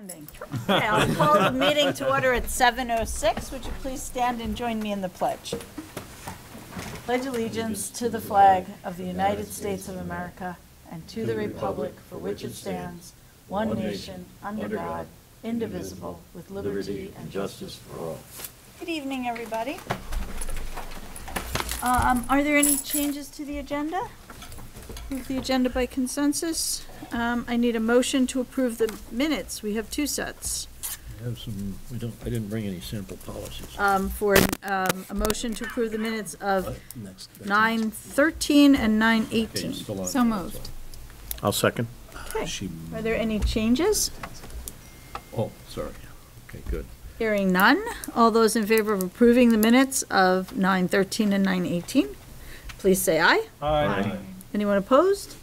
Standing. Okay, I'll call the meeting to order at 7:06. Would you please stand and join me in the pledge? Pledge allegiance to the flag of the United States of America and to the republic for which it stands, one nation, under God, indivisible, with liberty and justice for all. Good evening, everybody. Are there any changes to the agenda? Approve the agenda by consensus. I need a motion to approve the minutes. We have two sets. I have some, I didn't bring any sample policies. For a motion to approve the minutes of 9:13 and 9:18. So moved. I'll second. Okay. Are there any changes? Oh, sorry. Okay, good. Hearing none. All those in favor of approving the minutes of 9:13 and 9:18, please say aye. Aye. Anyone opposed?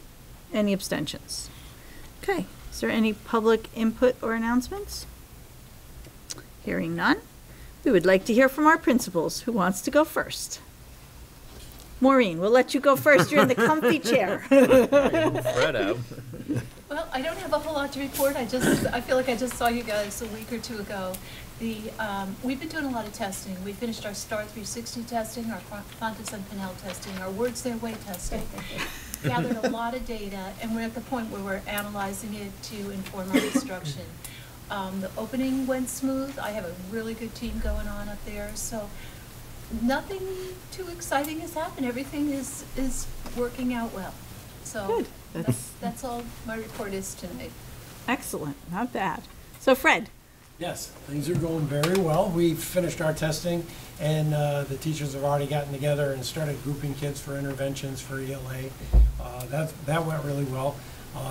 Any abstentions? Okay. Is there any public input or announcements? Hearing none. We would like to hear from our principals. Who wants to go first? Maureen, we'll let you go first. You're in the comfy chair. Fred out. Well, I don't have a whole lot to report. I feel like I just saw you guys a week or two ago. We've been doing a lot of testing. We finished our STAR 360 testing, our Fontes and Pinnell testing, our Words Their Way testing. Gathered a lot of data, and we're at the point where we're analyzing it to inform our instruction. The opening went smooth. I have a really good team going on up there, so nothing too exciting has happened. Everything is working out well. So Good. that's all my report is tonight. Excellent. Not bad. So Fred. Yes, things are going very well. We've finished our testing, and the teachers have already gotten together and started grouping kids for interventions for ELA. That went really well.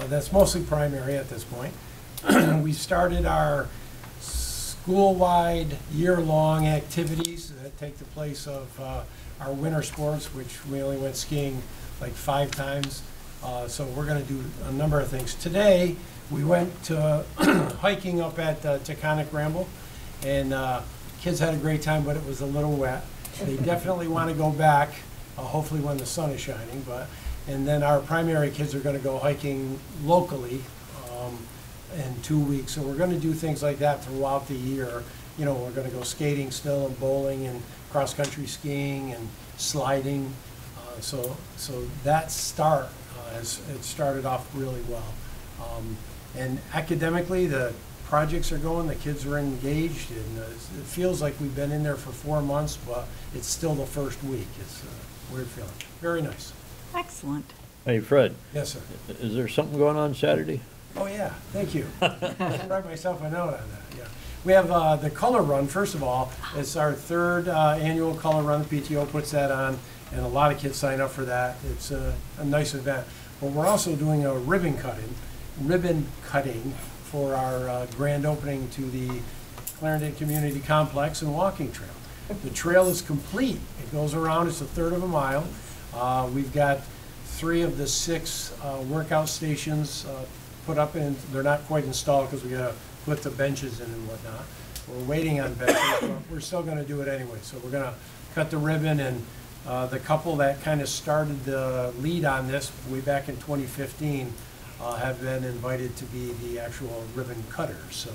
That's mostly primary at this point. We started our school-wide, year-long activities that take the place of our winter sports, which we only went skiing like 5 times. So we're going to do a number of things. Today, we went to hiking up at Taconic Ramble, and kids had a great time, but it was a little wet. They definitely want to go back, hopefully when the sun is shining. And then our primary kids are going to go hiking locally in 2 weeks. So we're going to do things like that throughout the year. You know, we're going to go skating still, and bowling, and cross-country skiing, and sliding. So that start it started off really well. And academically, the projects are going, the kids are engaged, and it feels like we've been in there for 4 months, but it's still the first week. It's a weird feeling. Very nice. Excellent. Hey, Fred. Yes, sir. Is there something going on Saturday? Oh, yeah. Thank you. I write myself a note on that. Yeah. We have the color run. First of all, it's our 3rd annual color run. The PTO puts that on, and a lot of kids sign up for that. It's a nice event. But we're also doing a ribbon cutting for our grand opening to the Clarendon Community Complex and walking trail. The trail is complete. It goes around. It's a 1/3 of a mile. We've got 3 of the 6 workout stations put up, and they're not quite installed because we got to put the benches in and whatnot. We're waiting on benches, but we're still going to do it anyway. So we're going to cut the ribbon, and the couple that kind of started the lead on this way back in 2015 have been invited to be the actual ribbon cutters. So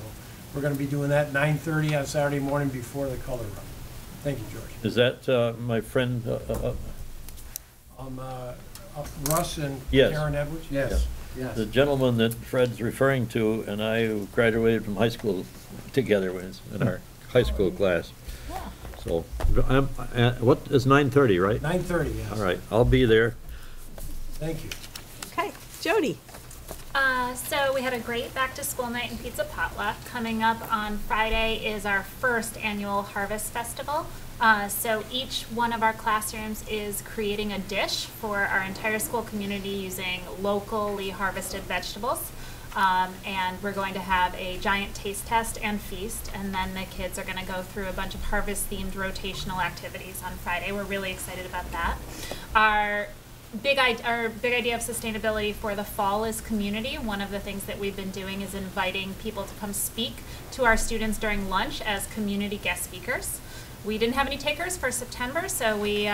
we're going to be doing that 9:30 on Saturday morning before the color run. Thank you, George. Is that my friend? Russ and Yes. Karen Edwards? Yes. Yes. The gentleman that Fred's referring to and I graduated from high school together in our high school class. So, what is 9:30, right? 9:30, yes. All right, I'll be there. Thank you. Okay. Jody. So we had a great back to school night and pizza potluck. Coming up on Friday is our 1st annual Harvest Festival. So each one of our classrooms is creating a dish for our entire school community using locally harvested vegetables. And we're going to have a giant taste test and feast, and then the kids are going to go through a bunch of harvest-themed rotational activities on Friday. We're really excited about that. Our big idea of sustainability for the fall is community. One of the things that we've been doing is inviting people to come speak to our students during lunch as community guest speakers. We didn't have any takers for September, so we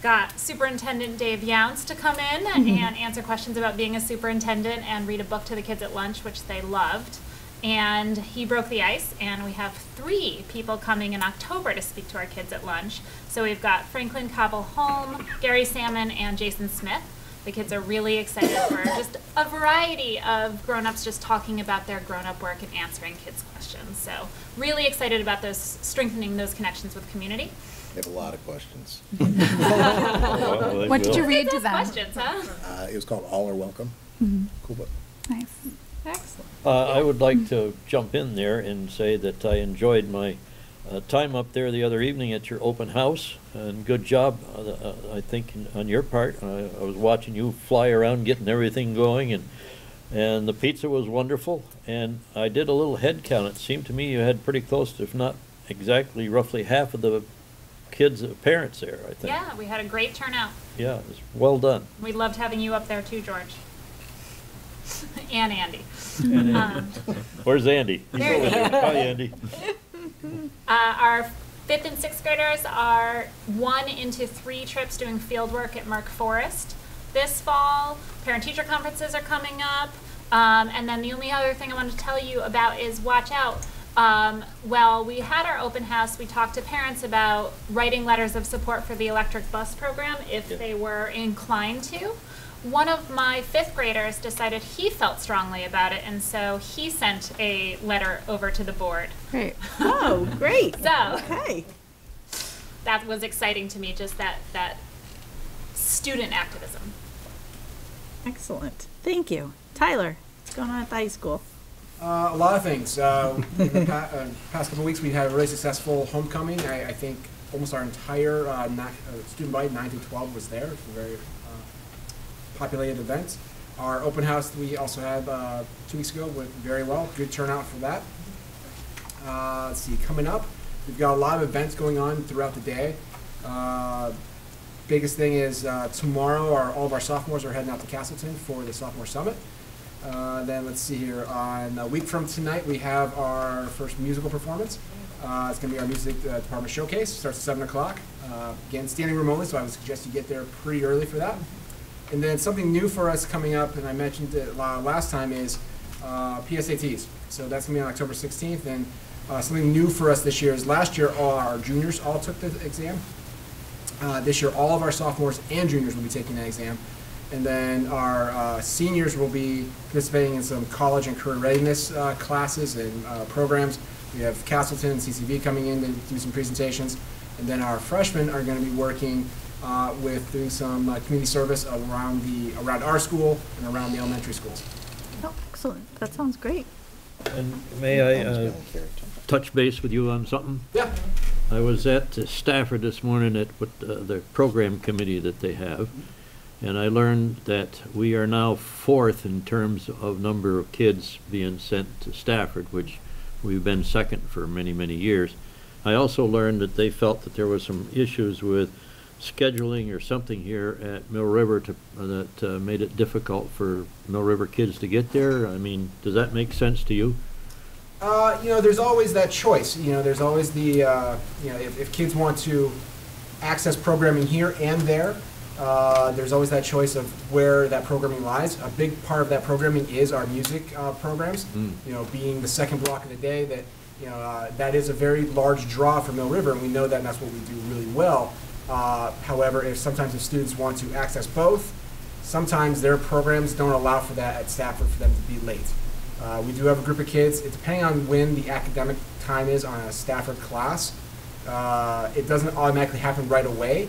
got Superintendent Dave Younts to come in and answer questions about being a superintendent and read a book to the kids at lunch, which they loved. And he broke the ice, and we have 3 people coming in October to speak to our kids at lunch. So we've got Franklin Cobble-Holm, Gary Salmon, and Jason Smith. The kids are really excited for just a variety of grown-ups just talking about their grown-up work and answering kids' questions. So really excited about those, strengthening those connections with community. They have a lot of questions. Well, What did you will. read to Kids them? have questions, huh? It was called All Are Welcome. Cool book. Nice. Excellent. I would like to jump in there and say that I enjoyed my time up there the other evening at your open house, and good job, I think, on your part. I was watching you fly around getting everything going, and the pizza was wonderful, and I did a little head count. It seemed to me you had pretty close to, if not exactly, roughly half of the kids' parents there, I think. Yeah, we had a great turnout. Yeah, it was well done. We loved having you up there too, George. And Andy. Where's Andy? He's There over he there. is. Hi, Andy. Our 5th and 6th graders are 1 into 3 trips doing field work at Merck Forest this fall. Parent-teacher conferences are coming up. And then the only other thing I wanted to tell you about is watch out. Well, we had our open house. We talked to parents about writing letters of support for the electric bus program if Yeah. they were inclined to. One of my 5th graders decided he felt strongly about it, and so he sent a letter over to the board. Great. Oh, great. So Okay. that was exciting to me, just that student activism. Excellent. Thank you. Tyler, what's going on at the high school? A lot of things. In the past couple of weeks, we had a really successful homecoming. I think almost our entire student body, 9 through 12, was there. It's a very populated event. Our open house we also had 2 weeks ago went very well. Good turnout for that. Let's see, coming up, we've got a lot of events going on throughout the day. Biggest thing is tomorrow, all of our sophomores are heading out to Castleton for the Sophomore Summit. Then let's see here, on a week from tonight, we have our first musical performance. It's going to be our music department showcase. Starts at 7 o'clock. Again, standing room only, so I would suggest you get there pretty early for that. And then something new for us coming up, and I mentioned it last time, is PSATs. So that's going to be on October 16th. And something new for us this year is last year, all our juniors all took the exam. This year, all of our sophomores and juniors will be taking that exam. And then our seniors will be participating in some college and career readiness classes and programs. We have Castleton and CCV coming in to do some presentations. And then our freshmen are going to be working with doing some community service around our school and around the elementary schools. Oh, excellent. That sounds great. And may I touch base with you on something? Yeah. I was at Stafford this morning at the program committee that they have, and I learned that we are now 4th in terms of number of kids being sent to Stafford, which we've been 2nd for many, many years. I also learned that they felt that there was some issues with scheduling or something here at Mill River that made it difficult for Mill River kids to get there. I mean, does that make sense to you? There's always that choice. There's always the, if kids want to access programming here and there, there's always that choice of where that programming lies. A big part of that programming is our music programs. Being the second block of the day, that is a very large draw for Mill River, and we know that, and that's what we do really well. However, sometimes if students want to access both, sometimes their programs don't allow for that at Stafford for them to be late. We do have a group of kids, depending on when the academic time is on a Stafford class, it doesn't automatically happen right away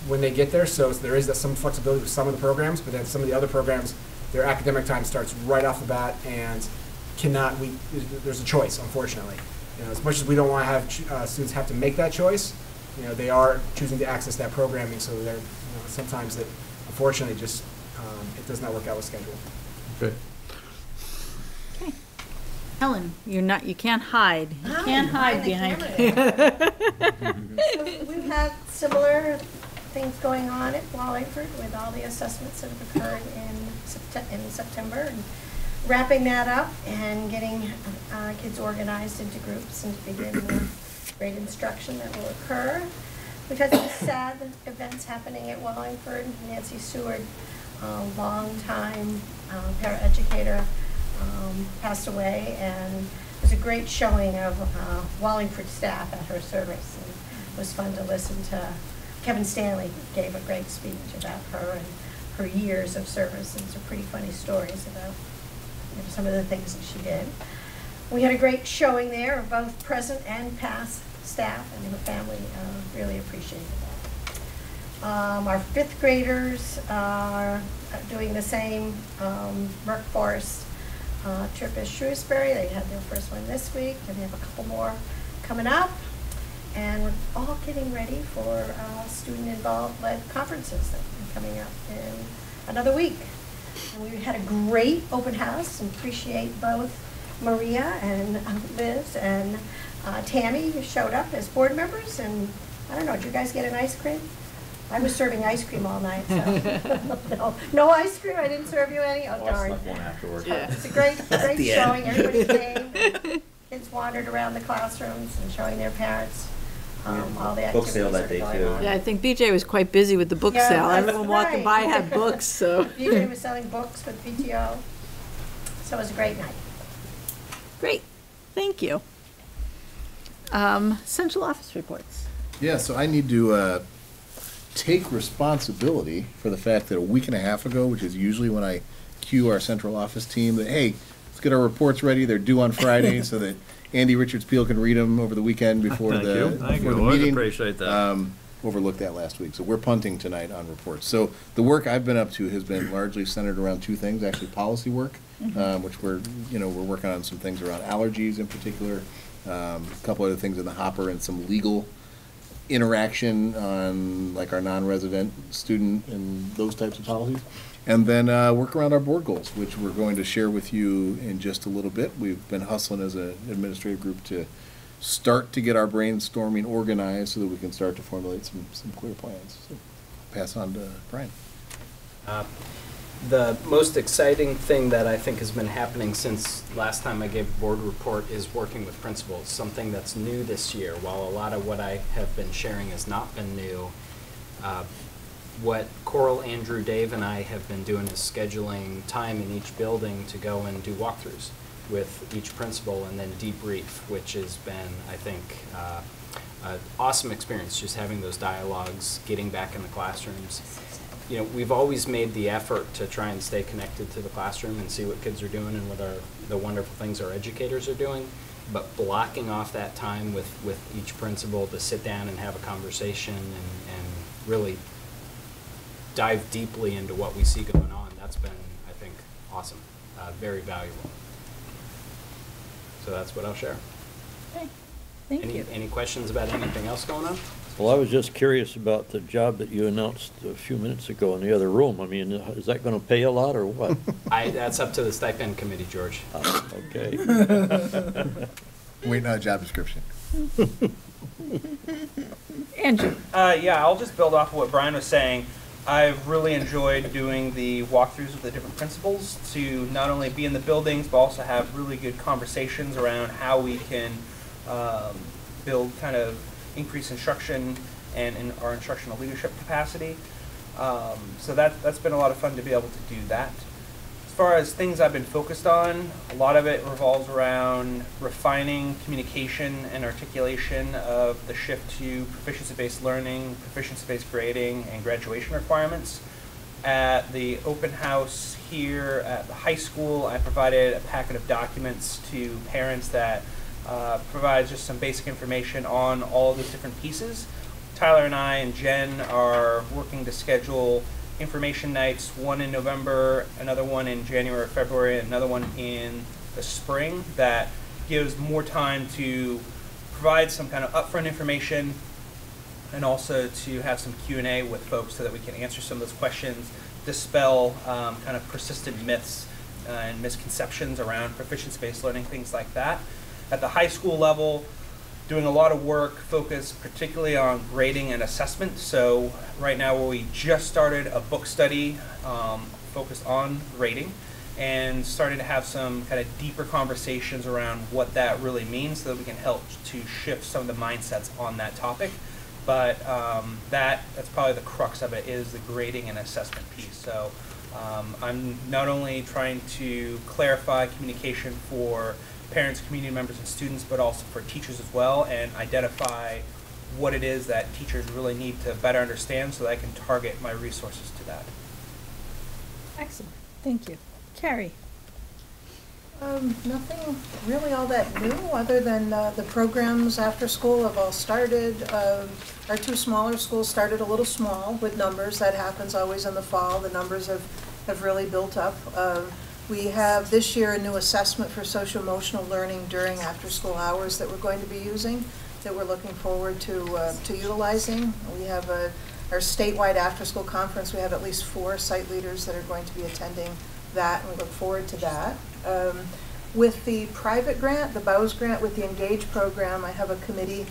when they get there, so there is some flexibility with some of the programs, but then some of the other programs, their academic time starts right off the bat and there's a choice, unfortunately. As much as we don't want to have students have to make that choice, they are choosing to access that programming, so they're, sometimes it, unfortunately, just, it does not work out with schedule. Okay. Okay. Helen, you can't hide. You can't hide behind. So we've had similar things going on at Wallingford with all the assessments that have occurred in September, and wrapping that up and getting kids organized into groups and to begin the grade instruction that will occur. We've had some sad events happening at Wallingford. Nancy Seward, a long-time paraeducator, passed away, and it was a great showing of Wallingford staff at her service. And it was fun to listen to Kevin Stanley gave a great speech about her and her years of service, and some pretty funny stories about some of the things that she did. We had a great showing there of both present and past staff, and her family really appreciated that. Our fifth graders are doing the same Merck Forest trip as Shrewsbury. They had their first one this week, and they have a couple more coming up. And we're all getting ready for student-involved led conferences that are coming up in another week. And we had a great open house, and appreciate both Maria and Liz and Tammy, who showed up as board members. And I don't know, did you guys get an ice cream? I was serving ice cream all night, so no ice cream. I didn't serve you any. Oh, darn. One afterwards. Yeah. It's a great the showing. end. Everybody came. Kids wandered around the classrooms and showing their parents all the activities Book sale that day, are going too. on. Yeah, I think BJ was quite busy with the book Yeah, sale. that's Everyone walking by right. had books, so. BJ was selling books with PTO, so it was a great night. Great, thank you. Central office reports. Yeah, so I need to take responsibility for the fact that a week and a half ago, which is usually when I cue our central office team, that, hey, let's get our reports ready. They're due on Friday so that Andy Richards-Peel can read them over the weekend before Thank you. Thank before you. the Always meeting. appreciate that. Overlooked that last week. So we're punting tonight on reports. So the work I've been up to has been largely centered around two things, actually policy work, which we're working on some things around allergies in particular, a couple other things in the hopper, and some legal interaction on like our non-resident student and those types of policies. And then work around our board goals, which we're going to share with you in just a little bit. We've been hustling as an administrative group to start to get our brainstorming organized so that we can start to formulate some clear plans. So pass on to Brian. The most exciting thing that I think has been happening since last time I gave a board report is working with principals, something that's new this year. While a lot of what I have been sharing has not been new, what Coral, Andrew, Dave, and I have been doing is scheduling time in each building to go and do walkthroughs with each principal and then debrief, which has been, I think, an awesome experience, just having those dialogues, getting back in the classrooms. You know, we've always made the effort to try and stay connected to the classroom and see what kids are doing and what the wonderful things our educators are doing, but blocking off that time with each principal to sit down and have a conversation and really dive deeply into what we see going on, that's been, I think, awesome, very valuable. So that's what I'll share. Okay, thank you. Any questions about anything else going on? Well, I was just curious about the job that you announced a few minutes ago in the other room. I mean, is that going to pay a lot or what? That's up to the stipend committee, George. Okay. Waiting on a job description. Andrew. Yeah, I'll just build off of what Brian was saying. I've really enjoyed doing the walkthroughs with the different principals to not only be in the buildings, but also have really good conversations around how we can build kind of increased instruction and in our instructional leadership capacity. So that's been a lot of fun to be able to do that. As far as things I've been focused on, a lot of it revolves around refining communication and articulation of the shift to proficiency-based learning, proficiency-based grading, and graduation requirements. At the open house here at the high school, I provided a packet of documents to parents that provides just some basic information on all of those different pieces. Tyler and I and Jen are working to schedule information nights, one in November, another one in January or February, and another one in the spring that gives more time to provide some kind of upfront information and also to have some Q&A with folks so that we can answer some of those questions, dispel kind of persistent myths and misconceptions around proficiency-based learning, things like that. At the high school level, doing a lot of work focused particularly on grading and assessment. So right now we just started a book study focused on grading and starting to have some kind of deeper conversations around what that really means so that we can help to shift some of the mindsets on that topic. But that's probably the crux of it, is the grading and assessment piece. So I'm not only trying to clarify communication for parents, community members, and students, but also for teachers as well, and identify what it is that teachers really need to better understand so that I can target my resources to that. Excellent, thank you. Carrie? Nothing really all that new, other than the programs after school have all started. Our two smaller schools started a little small with numbers. That happens always in the fall. The numbers have really built up. We have this year a new assessment for social-emotional learning during after-school hours that we're going to be using, that we're looking forward to utilizing. We have our statewide after-school conference. We have at least 4 site leaders that are going to be attending that, and we look forward to that. With the private grant, the BOWS grant with the Engage program, I have a committee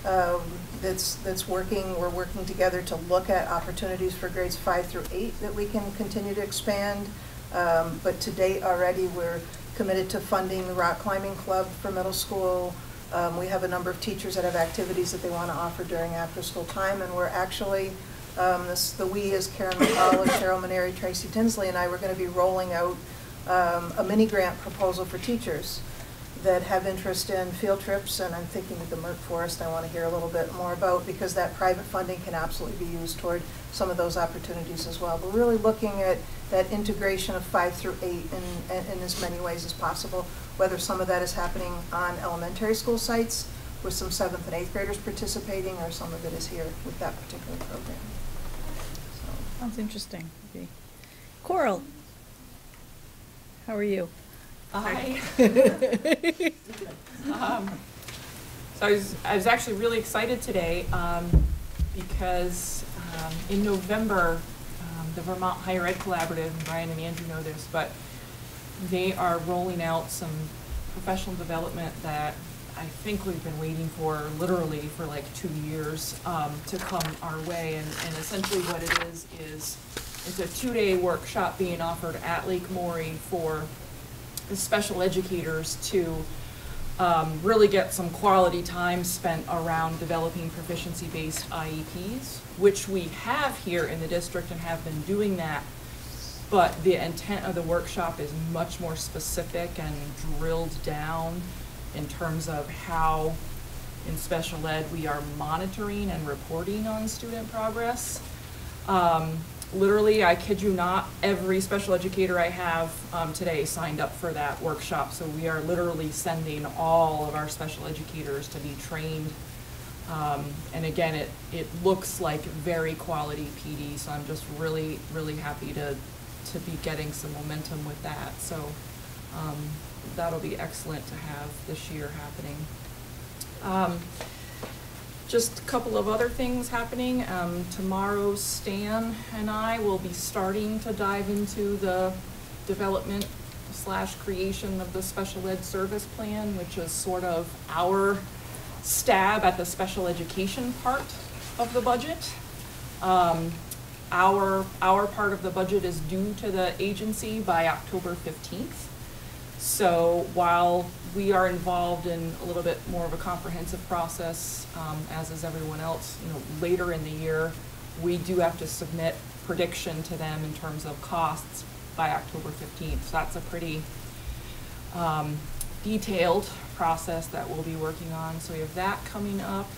that's working. We're working together to look at opportunities for grades 5 through 8 that we can continue to expand. But to date already, we're committed to funding the rock climbing club for middle school. We have a number of teachers that have activities that they want to offer during after-school time, and we're actually, the we is Karen McCall, Cheryl Maneri, Tracy Tinsley, and I were going to be rolling out a mini grant proposal for teachers that have interest in field trips, and I'm thinking of the Merck Forest I want to hear a little bit more about, because that private funding can absolutely be used toward some of those opportunities as well. We're really looking at that integration of 5 through 8 in as many ways as possible, whether some of that is happening on elementary school sites with some 7th and 8th graders participating, or some of it is here with that particular program. So. Sounds interesting. Okay. Coral, how are you? Hi. So I was actually really excited today because in November, the Vermont Higher Ed Collaborative, and Brian and Andrew know this, but they are rolling out some professional development that I think we've been waiting for literally for like 2 years to come our way. And essentially what it is it's a 2-day workshop being offered at Lake Maury for the special educators to really get some quality time spent around developing proficiency-based IEPs, which we have here in the district and have been doing that. But the intent of the workshop is much more specific and drilled down in terms of how in special ed we are monitoring and reporting on student progress. Literally, I kid you not, every special educator I have today signed up for that workshop. So we are literally sending all of our special educators to be trained. And again, it looks like very quality PD. So I'm just really, really happy to be getting some momentum with that. So that'll be excellent to have this year happening. Just a couple of other things happening. Tomorrow, Stan and I will be starting to dive into the development / creation of the special ed service plan, which is sort of our stab at the special education part of the budget. Our part of the budget is due to the agency by October 15th. So while we are involved in a little bit more of a comprehensive process, as is everyone else, later in the year, we do have to submit prediction to them in terms of costs by October 15th. So that's a pretty detailed process that we'll be working on. So we have that coming up.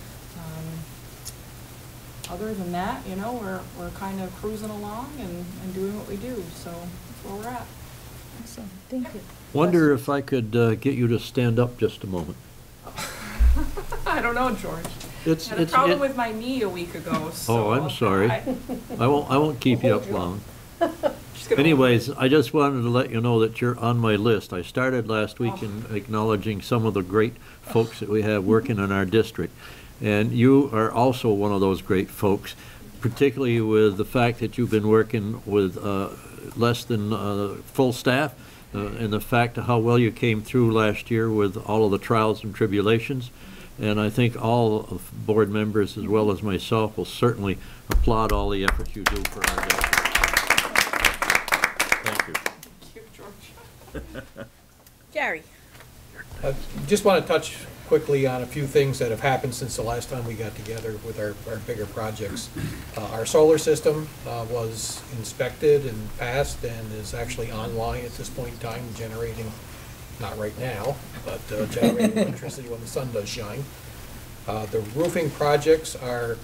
Other than that, we're kind of cruising along and doing what we do. So that's where we're at. Excellent, thank you. Wonder if I could get you to stand up just a moment. I don't know, George. It's I had a problem with my knee a week ago. So oh, I'm sorry. I won't keep you up long. Anyways, I just wanted to let you know that you're on my list. I started last week in acknowledging some of the great folks that we have working in our district. And you are also one of those great folks, particularly with the fact that you've been working with less than full staff, and the fact of how well you came through last year with all of the trials and tribulations. And I think all of board members, as well as myself, will certainly applaud all the efforts you do for our district. Thank you. Thank you, George. Gary. Just want to touch quickly on a few things that have happened since the last time we got together with our bigger projects. Our solar system was inspected and passed and is actually online at this point in time, generating, not right now, but generating electricity when the sun does shine. The roofing projects are,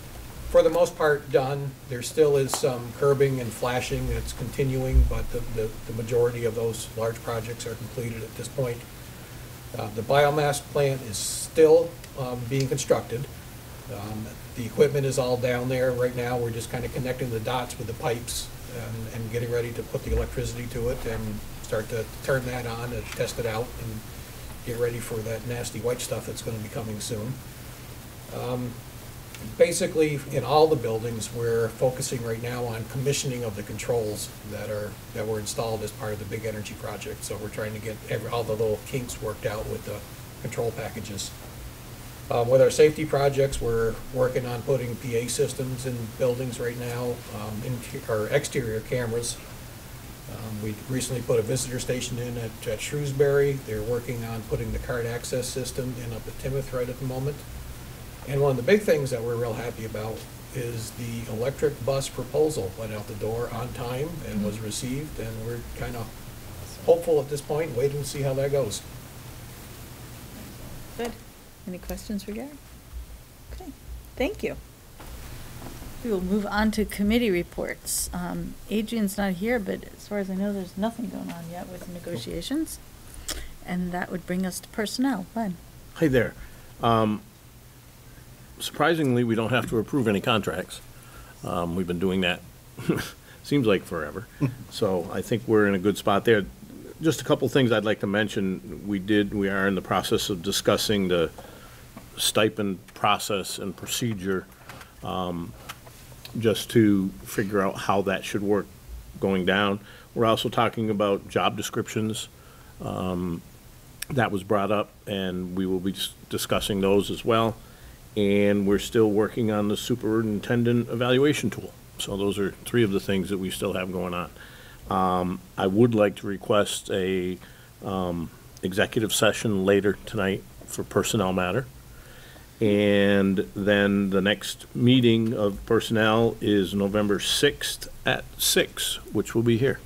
for the most part, done. There still is some curbing and flashing that's continuing, but the majority of those large projects are completed at this point. The biomass plant is still being constructed. The equipment is all down there right now. We're just kind of connecting the dots with the pipes and getting ready to put the electricity to it and start to turn that on and test it out and get ready for that nasty white stuff that's going to be coming soon. Basically, in all the buildings, we're focusing right now on commissioning of the controls that were installed as part of the big energy project. So we're trying to get all the little kinks worked out with the control packages. With our safety projects, we're working on putting PA systems in buildings right now, our exterior cameras. We recently put a visitor station in at Shrewsbury. They're working on putting the card access system in up at Timoth right at the moment. And one of the big things that we're real happy about is the electric bus proposal went out the door on time and was received, and we're kind of hopeful at this point, waiting to see how that goes. Good. Any questions for Gary? Okay, thank you. We will move on to committee reports. Adrian's not here, but as far as I know, there's nothing going on yet with negotiations. And that would bring us to personnel. Len. Hi there. Surprisingly, we don't have to approve any contracts. We've been doing that, seems like forever. So I think we're in a good spot there. Just a couple things I'd like to mention. We are in the process of discussing the stipend process and procedure, just to figure out how that should work going down. We're also talking about job descriptions. That was brought up, and we will be discussing those as well. And we're still working on the superintendent evaluation tool. So those are three of the things that we still have going on. I would like to request a executive session later tonight for personnel matter. And then the next meeting of personnel is November 6th at 6, which will be here.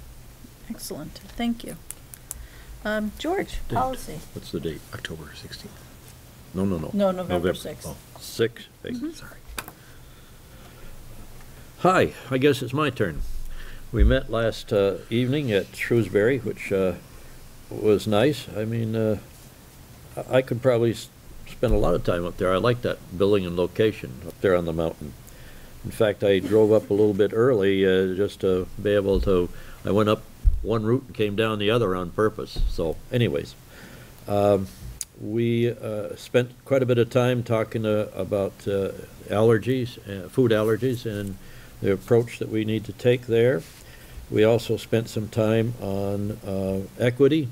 Excellent, thank you. George, Date. policy. What's the date? October 16th. No. No, November 6th. Oh, 6? Sorry. Hi, I guess it's my turn. We met last evening at Shrewsbury, which was nice. I mean, I could probably spend a lot of time up there. I like that building and location up there on the mountain. In fact, I drove up a little bit early just to be able to, I went up one route and came down the other on purpose. So anyways, we spent quite a bit of time talking about allergies, food allergies, and the approach that we need to take there. We also spent some time on equity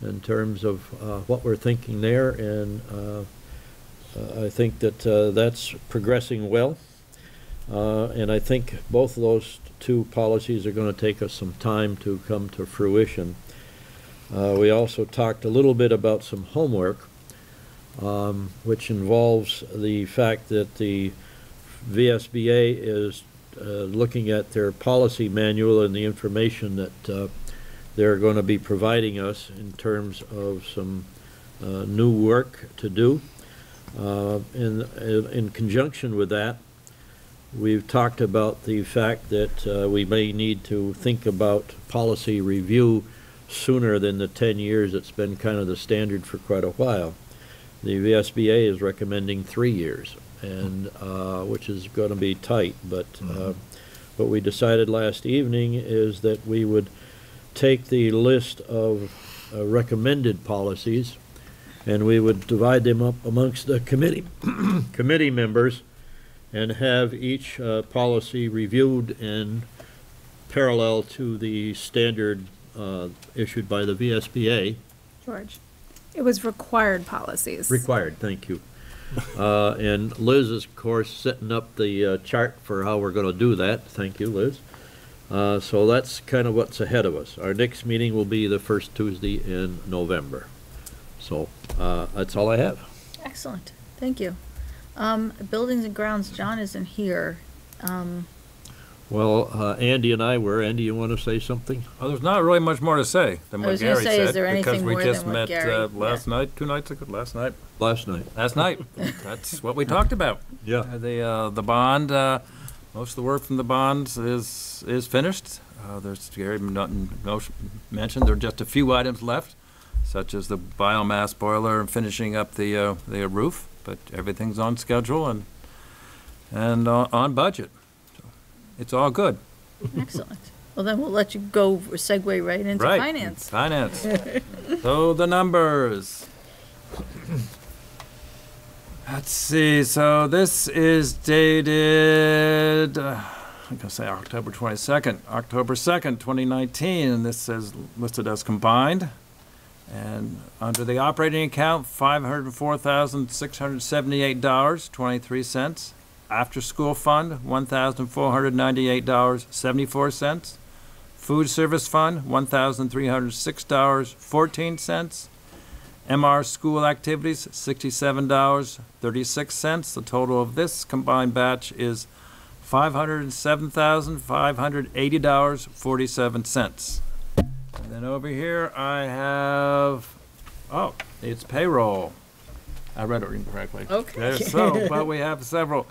in terms of what we're thinking there, and I think that that's progressing well. And I think both of those two policies are going to take us some time to come to fruition. We also talked a little bit about some homework, which involves the fact that the VSBA is looking at their policy manual and the information that they're going to be providing us in terms of some new work to do. In conjunction with that, we've talked about the fact that we may need to think about policy review sooner than the 10 years that's been kind of the standard for quite a while. The VSBA is recommending 3 years, and which is going to be tight, but what we decided last evening is that we would take the list of recommended policies and we would divide them up amongst the committee members and have each policy reviewed in parallel to the standard issued by the VSBA. George, it was required policies. Required, thank you. And Liz is, of course, setting up the chart for how we're going to do that. Thank you, Liz. So that's kind of what's ahead of us. Our next meeting will be the first Tuesday in November. So that's all I have. Excellent, thank you. Buildings and grounds, John isn't here. Well, Andy and I were. Andy, you want to say something? Well, there's not really much more to say than I what was gonna Gary say, said. is there anything more because than we what just Gary- met last night, 2 nights ago, last night. Last night. That's what we talked about. Yeah. The bond, most of the work from the bonds is finished. There's, Gary mentioned, there are just a few items left, such as the biomass boiler and finishing up the roof, but everything's on schedule and on budget. So it's all good. Excellent. Well, then we'll let you go segue right into Right. finance. Finance. So the numbers. Let's see, so this is dated, I'm gonna say October 22nd, October 2nd, 2019, and this is listed as combined. And under the operating account, $504,678.23. After school fund, $1,498.74. Food service fund, $1,306.14. MR school activities, $67.36. The total of this combined batch is $507,580.47. And then over here I have, it's payroll. I read it incorrectly. Okay. So, but we have several.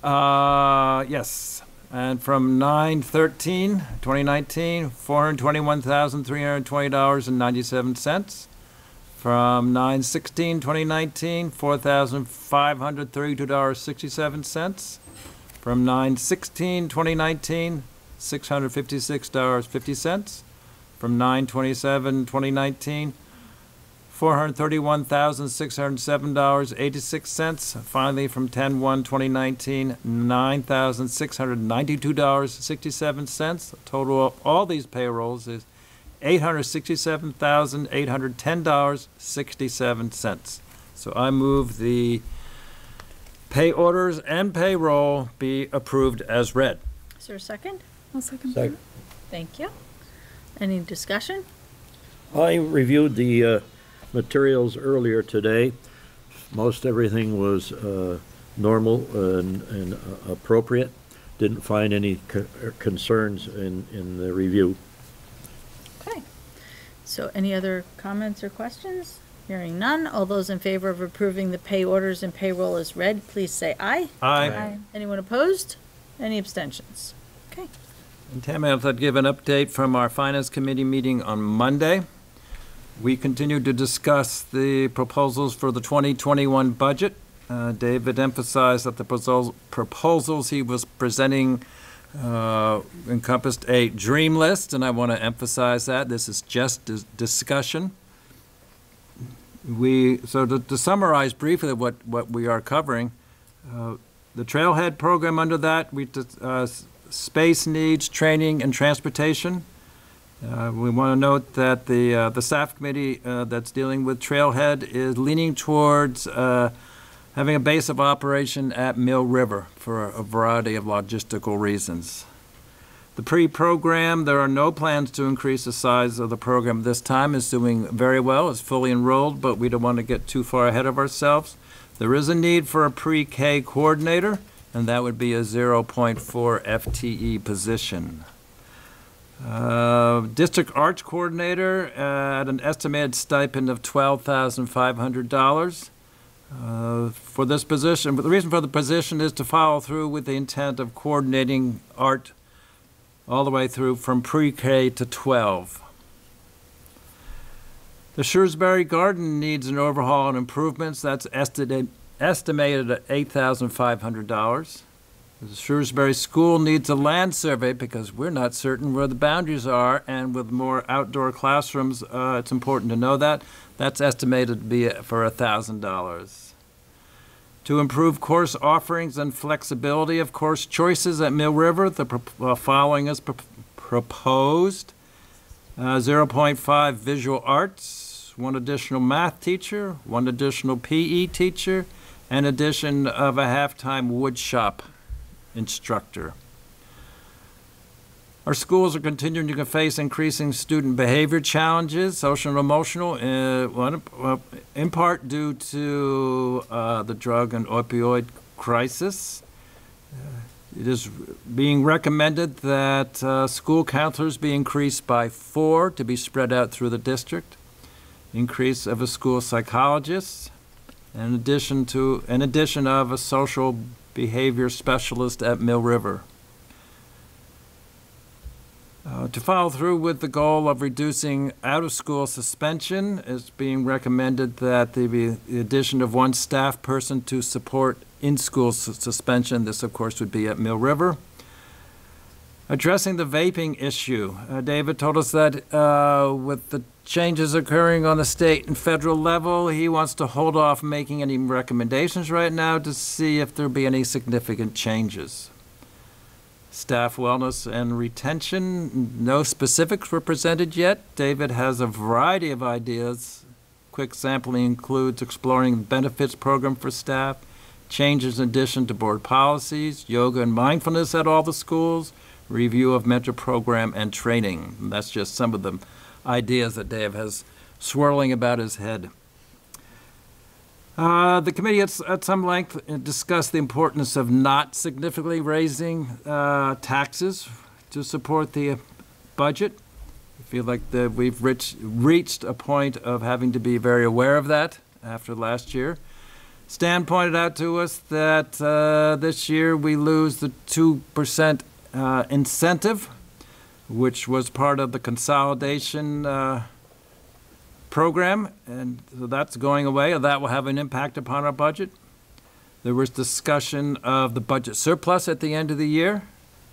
Yes. And from 9/13/2019, $421,320.97. From 9/16/2019, $4,532.67. From 9/16/2019, $656.50. From 9/27/2019, $431,607.86. Finally, from 10/1/2019, $9,692.67. The total of all these payrolls is $867,810.67. So I move the pay orders and payroll be approved as read. Is there a second? I'll second. Second. Thank you. Any discussion? I reviewed the materials earlier today. Most everything was normal and appropriate. Didn't find any concerns in the review. Okay. So any other comments or questions? Hearing none. All those in favor of approving the pay orders and payroll as read, please say aye. Aye. Anyone opposed? Any abstentions? Okay. And Tammy, I'd give an update from our Finance Committee meeting on Monday. We continued to discuss the proposals for the 2021 budget. David emphasized that the proposals he was presenting encompassed a dream list, and I want to emphasize that. This is just discussion. So to summarize briefly what we are covering, the Trailhead program under that, space needs, training, and transportation. We want to note that the staff committee that's dealing with Trailhead is leaning towards having a base of operation at Mill River for a variety of logistical reasons. The pre-program, there are no plans to increase the size of the program this time. It's doing very well. It's fully enrolled, but we don't want to get too far ahead of ourselves. There is a need for a pre-K coordinator, and that would be a 0.4 FTE position. District Arts Coordinator at an estimated stipend of $12,500 for this position. But the reason for the position is to follow through with the intent of coordinating art all the way through from pre-K to 12. The Shrewsbury Garden needs an overhaul and improvements. That's estimated at $8,500. The Shrewsbury School needs a land survey because we're not certain where the boundaries are, and with more outdoor classrooms, it's important to know that. That's estimated to be for $1,000. To improve course offerings and flexibility of course choices at Mill River, the following is proposed. 0.5 visual arts, 1 additional math teacher, 1 additional PE teacher, and addition of a half-time wood shop instructor. Our schools are continuing to face increasing student behavior challenges, social and emotional, in part due to the drug and opioid crisis. It is being recommended that school counselors be increased by 4 to be spread out through the district. Increase of a school psychologist, in addition of a social behavior specialist at Mill River. To follow through with the goal of reducing out-of-school suspension, it's being recommended that there be the addition of 1 staff person to support in-school suspension. This, of course, would be at Mill River. Addressing the vaping issue. David told us that with the changes occurring on the state and federal level, he wants to hold off making any recommendations right now to see if there'll be any significant changes. Staff wellness and retention, no specifics were presented yet. David has a variety of ideas. Quick sampling includes exploring the benefits program for staff, changes in addition to board policies, yoga and mindfulness at all the schools, review of mentor program and training. And that's just some of the ideas that Dave has swirling about his head. The committee at some length discussed the importance of not significantly raising taxes to support the budget. I feel like we've reached a point of having to be very aware of that after last year. Stan pointed out to us that this year we lose the 2% incentive, which was part of the consolidation program, and so that's going away, and that will have an impact upon our budget. There was discussion of the budget surplus at the end of the year,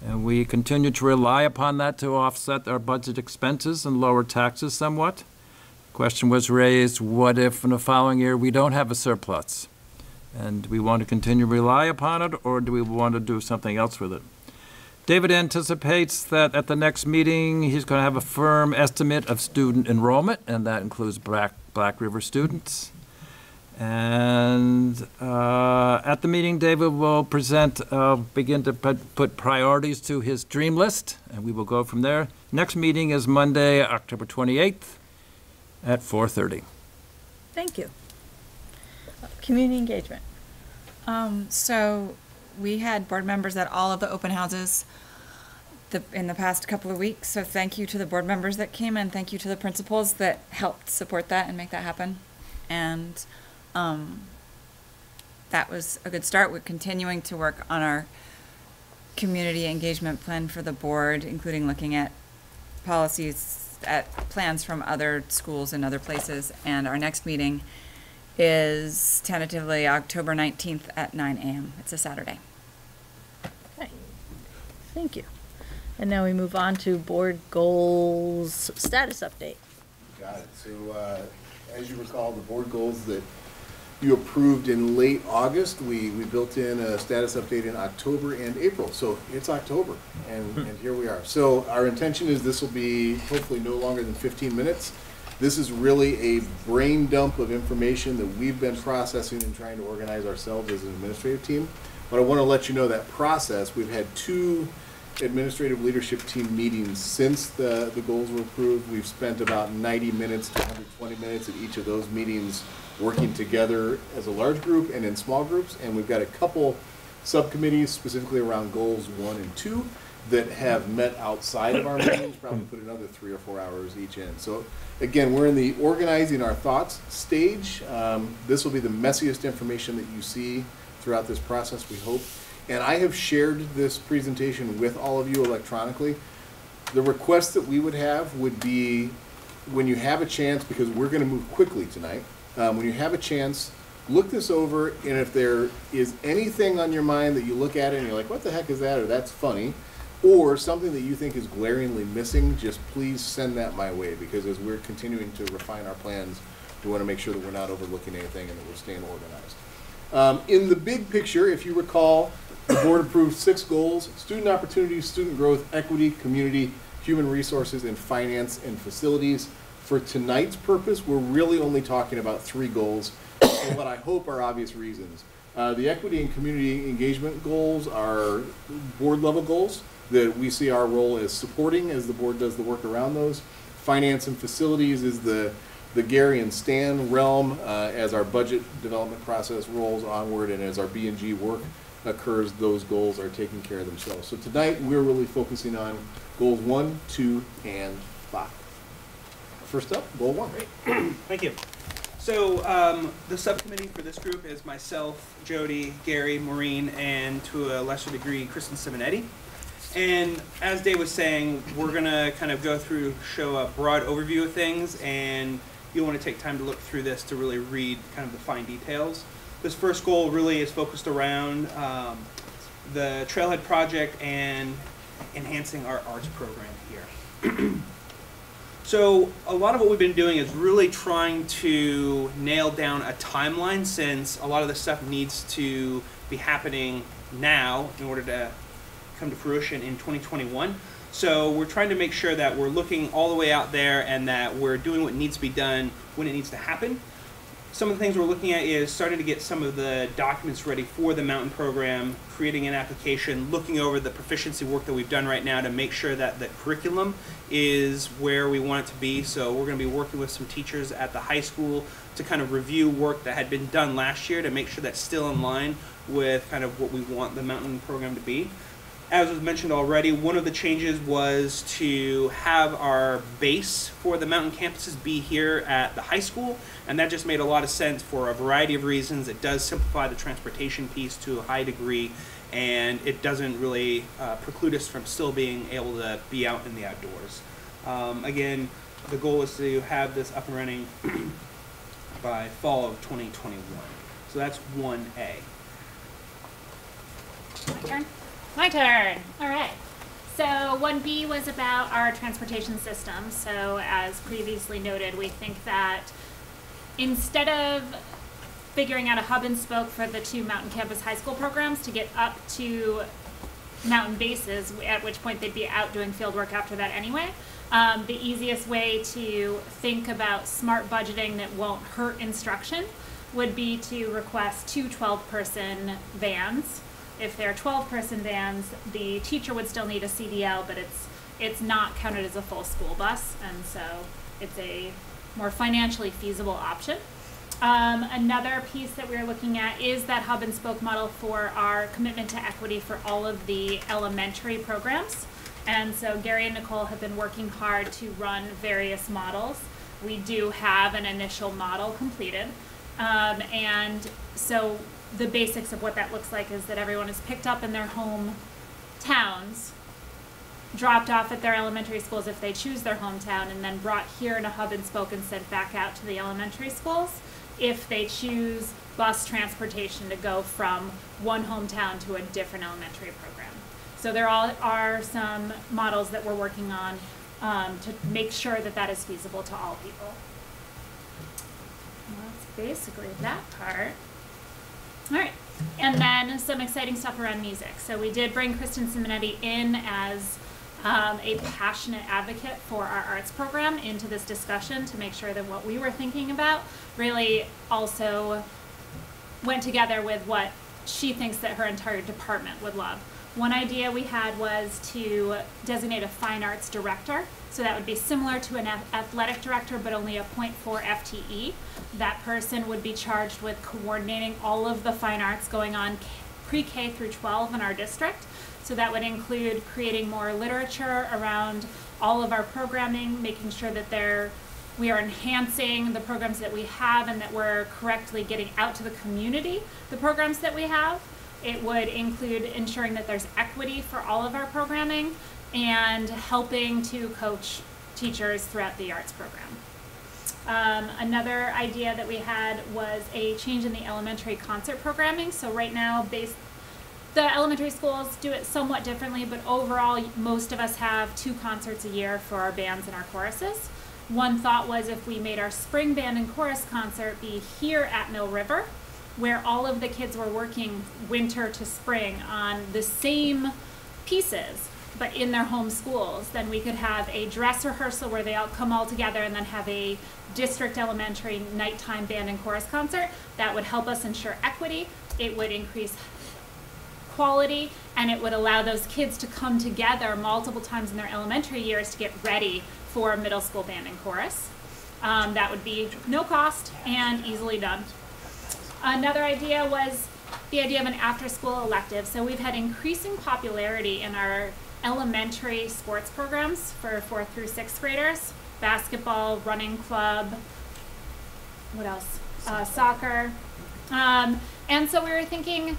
and we continue to rely upon that to offset our budget expenses and lower taxes somewhat. The question was raised, what if in the following year we don't have a surplus? And do we want to continue to rely upon it, or do we want to do something else with it? David anticipates that at the next meeting, he's going to have a firm estimate of student enrollment, and that includes Black River students. And at the meeting, David will begin to put priorities to his dream list, and we will go from there. Next meeting is Monday, October 28th at 4:30. Thank you. Community engagement. So we had board members at all of the open houses in the past couple of weeks. So thank you to the board members that came, and thank you to the principals that helped support that and make that happen. And that was a good start. We're continuing to work on our community engagement plan for the board, including looking at policies, at plans from other schools and other places. And our next meeting is tentatively October 19th at 9 a.m. It's a Saturday. Okay. Thank you. And now we move on to board goals status update. Got it. So as you recall, the board goals that you approved in late August, we built in a status update in October and April. So it's October, and here we are. So our intention is this will be hopefully no longer than 15 minutes. This is really a brain dump of information that we've been processing and trying to organize ourselves as an administrative team. But I want to let you know that process, we've had 2 administrative leadership team meetings since the goals were approved. We've spent about 90 minutes to 120 minutes at each of those meetings working together as a large group and in small groups. And we've got a couple subcommittees specifically around goals 1 and 2 that have met outside of our meetings, probably put another 3 or 4 hours each in. So again, we're in the organizing our thoughts stage. This will be the messiest information that you see throughout this process, we hope. And I have shared this presentation with all of you electronically. The request that we would have would be when you have a chance, because we're going to move quickly tonight, when you have a chance, look this over, and if there is anything on your mind that you look at it and you're like, what the heck is that, or that's funny, or something that you think is glaringly missing, just please send that my way, because as we're continuing to refine our plans, we want to make sure that we're not overlooking anything and that we're staying organized. In the big picture, if you recall, the board approved 6 goals: student opportunities, student growth, equity, community, human resources, and finance and facilities. For tonight's purpose, we're really only talking about 3 goals, for what I hope are obvious reasons. The equity and community engagement goals are board level goals. we see our role as supporting as the board does the work around those. Finance and facilities is the Gary and Stan realm as our budget development process rolls onward and as our B&G work occurs, those goals are taking care of themselves. So tonight we're really focusing on goals 1, 2, and 5. First up, goal 1. Great. Thank you. So the subcommittee for this group is myself, Jody, Gary, Maureen, and to a lesser degree, Kristen Simonetti. And as Dave was saying, we're going to kind of go through, show a broad overview of things, and you'll want to take time to look through this to really read kind of the fine details. This first goal really is focused around the Trailhead Project and enhancing our arts program here. So a lot of what we've been doing is really trying to nail down a timeline, since a lot of this stuff needs to be happening now in order to come to fruition in 2021. So we're trying to make sure that we're looking all the way out there and that we're doing what needs to be done when it needs to happen. Some of the things we're looking at is starting to get some of the documents ready for the mountain program, creating an application, looking over the proficiency work that we've done right now to make sure that the curriculum is where we want it to be. So we're going to be working with some teachers at the high school to kind of review work that had been done last year to make sure that's still in line with kind of what we want the mountain program to be. As was mentioned already, one of the changes was to have our base for the mountain campuses be here at the high school, and that just made a lot of sense for a variety of reasons. It does simplify the transportation piece to a high degree, and it doesn't really preclude us from still being able to be out in the outdoors. Again, the goal is to have this up and running by fall of 2021. So that's 1A. My turn? My turn. All right. So 1B was about our transportation system. So as previously noted, we think that instead of figuring out a hub and spoke for the 2 Mountain Campus High School programs to get up to mountain bases, at which point they'd be out doing field work after that anyway, the easiest way to think about smart budgeting that won't hurt instruction would be to request 2 12-person vans. If they're 12-person vans, the teacher would still need a CDL, but it's not counted as a full school bus, and so it's a more financially feasible option. Another piece that we're looking at is that hub and spoke model for our commitment to equity for all of the elementary programs. And so Gary and Nicole have been working hard to run various models. We do have an initial model completed, and so the basics of what that looks like is that everyone is picked up in their home towns, dropped off at their elementary schools if they choose their hometown, and then brought here in a hub and spoke and sent back out to the elementary schools if they choose bus transportation to go from one hometown to a different elementary program. So there are some models that we're working on to make sure that that is feasible to all people. And that's basically that part. All right, and then some exciting stuff around music. So we did bring Kristen Simonetti in as a passionate advocate for our arts program into this discussion to make sure that what we were thinking about really also went together with what she thinks that her entire department would love. One idea we had was to designate a fine arts director. So that would be similar to an athletic director, but only a 0.4 FTE. That person would be charged with coordinating all of the fine arts going on pre-K through 12 in our district. So that would include creating more literature around all of our programming, making sure that we are enhancing the programs that we have and that we're correctly getting out to the community the programs that we have. It would include ensuring that there's equity for all of our programming and helping to coach teachers throughout the arts program. Another idea that we had was a change in the elementary concert programming. So right now, the elementary schools do it somewhat differently, but overall, most of us have 2 concerts a year for our bands and our choruses. One thought was if we made our spring band and chorus concert be here at Mill River, where all of the kids were working winter to spring on the same pieces, but in their home schools, then we could have a dress rehearsal where they all come all together and then have a district elementary nighttime band and chorus concert. That would help us ensure equity. It would increase quality, and it would allow those kids to come together multiple times in their elementary years to get ready for middle school band and chorus. That would be no cost and easily done. Another idea was the idea of an after-school elective. So we've had increasing popularity in our elementary sports programs for 4th through 6th graders. Basketball, running club, what else? Soccer. And so we were thinking,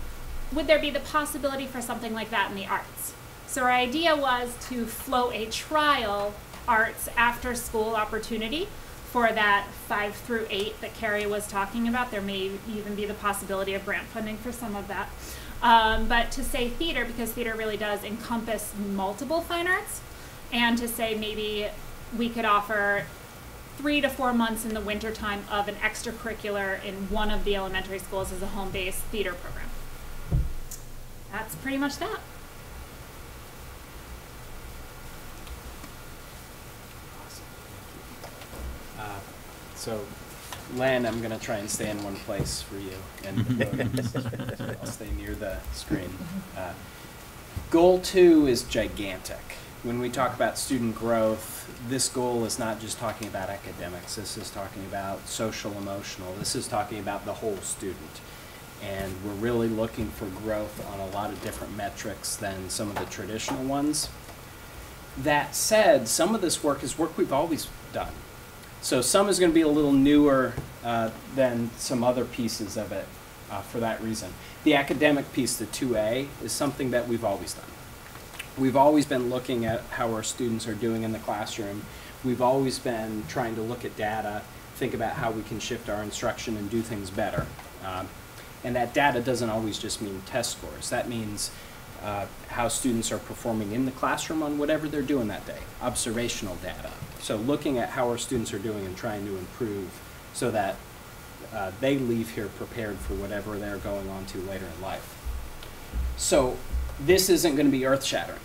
would there be the possibility for something like that in the arts? So our idea was to float a trial arts after-school opportunity for that 5 through 8 that Carrie was talking about. There may even be the possibility of grant funding for some of that. But to say theater, because theater really does encompass multiple fine arts, and to say maybe we could offer 3 to 4 months in the wintertime of an extracurricular in one of the elementary schools as a home-based theater program. That's pretty much that. So, Len, I'm going to try and stay in one place for you, and I'll stay near the screen. Goal 2 is gigantic. When we talk about student growth, this goal is not just talking about academics. This is talking about social, emotional. This is talking about the whole student. And we're really looking for growth on a lot of different metrics than some of the traditional ones. That said, some of this work is work we've always done. So some is going to be a little newer than some other pieces of it for that reason. The academic piece, the 2A, is something that we've always done. We've always been looking at how our students are doing in the classroom. We've always been trying to look at data, think about how we can shift our instruction and do things better. And that data doesn't always just mean test scores. That means how students are performing in the classroom on whatever they're doing that day, observational data. So looking at how our students are doing and trying to improve so that they leave here prepared for whatever they're going on to later in life. So this isn't going to be earth-shattering.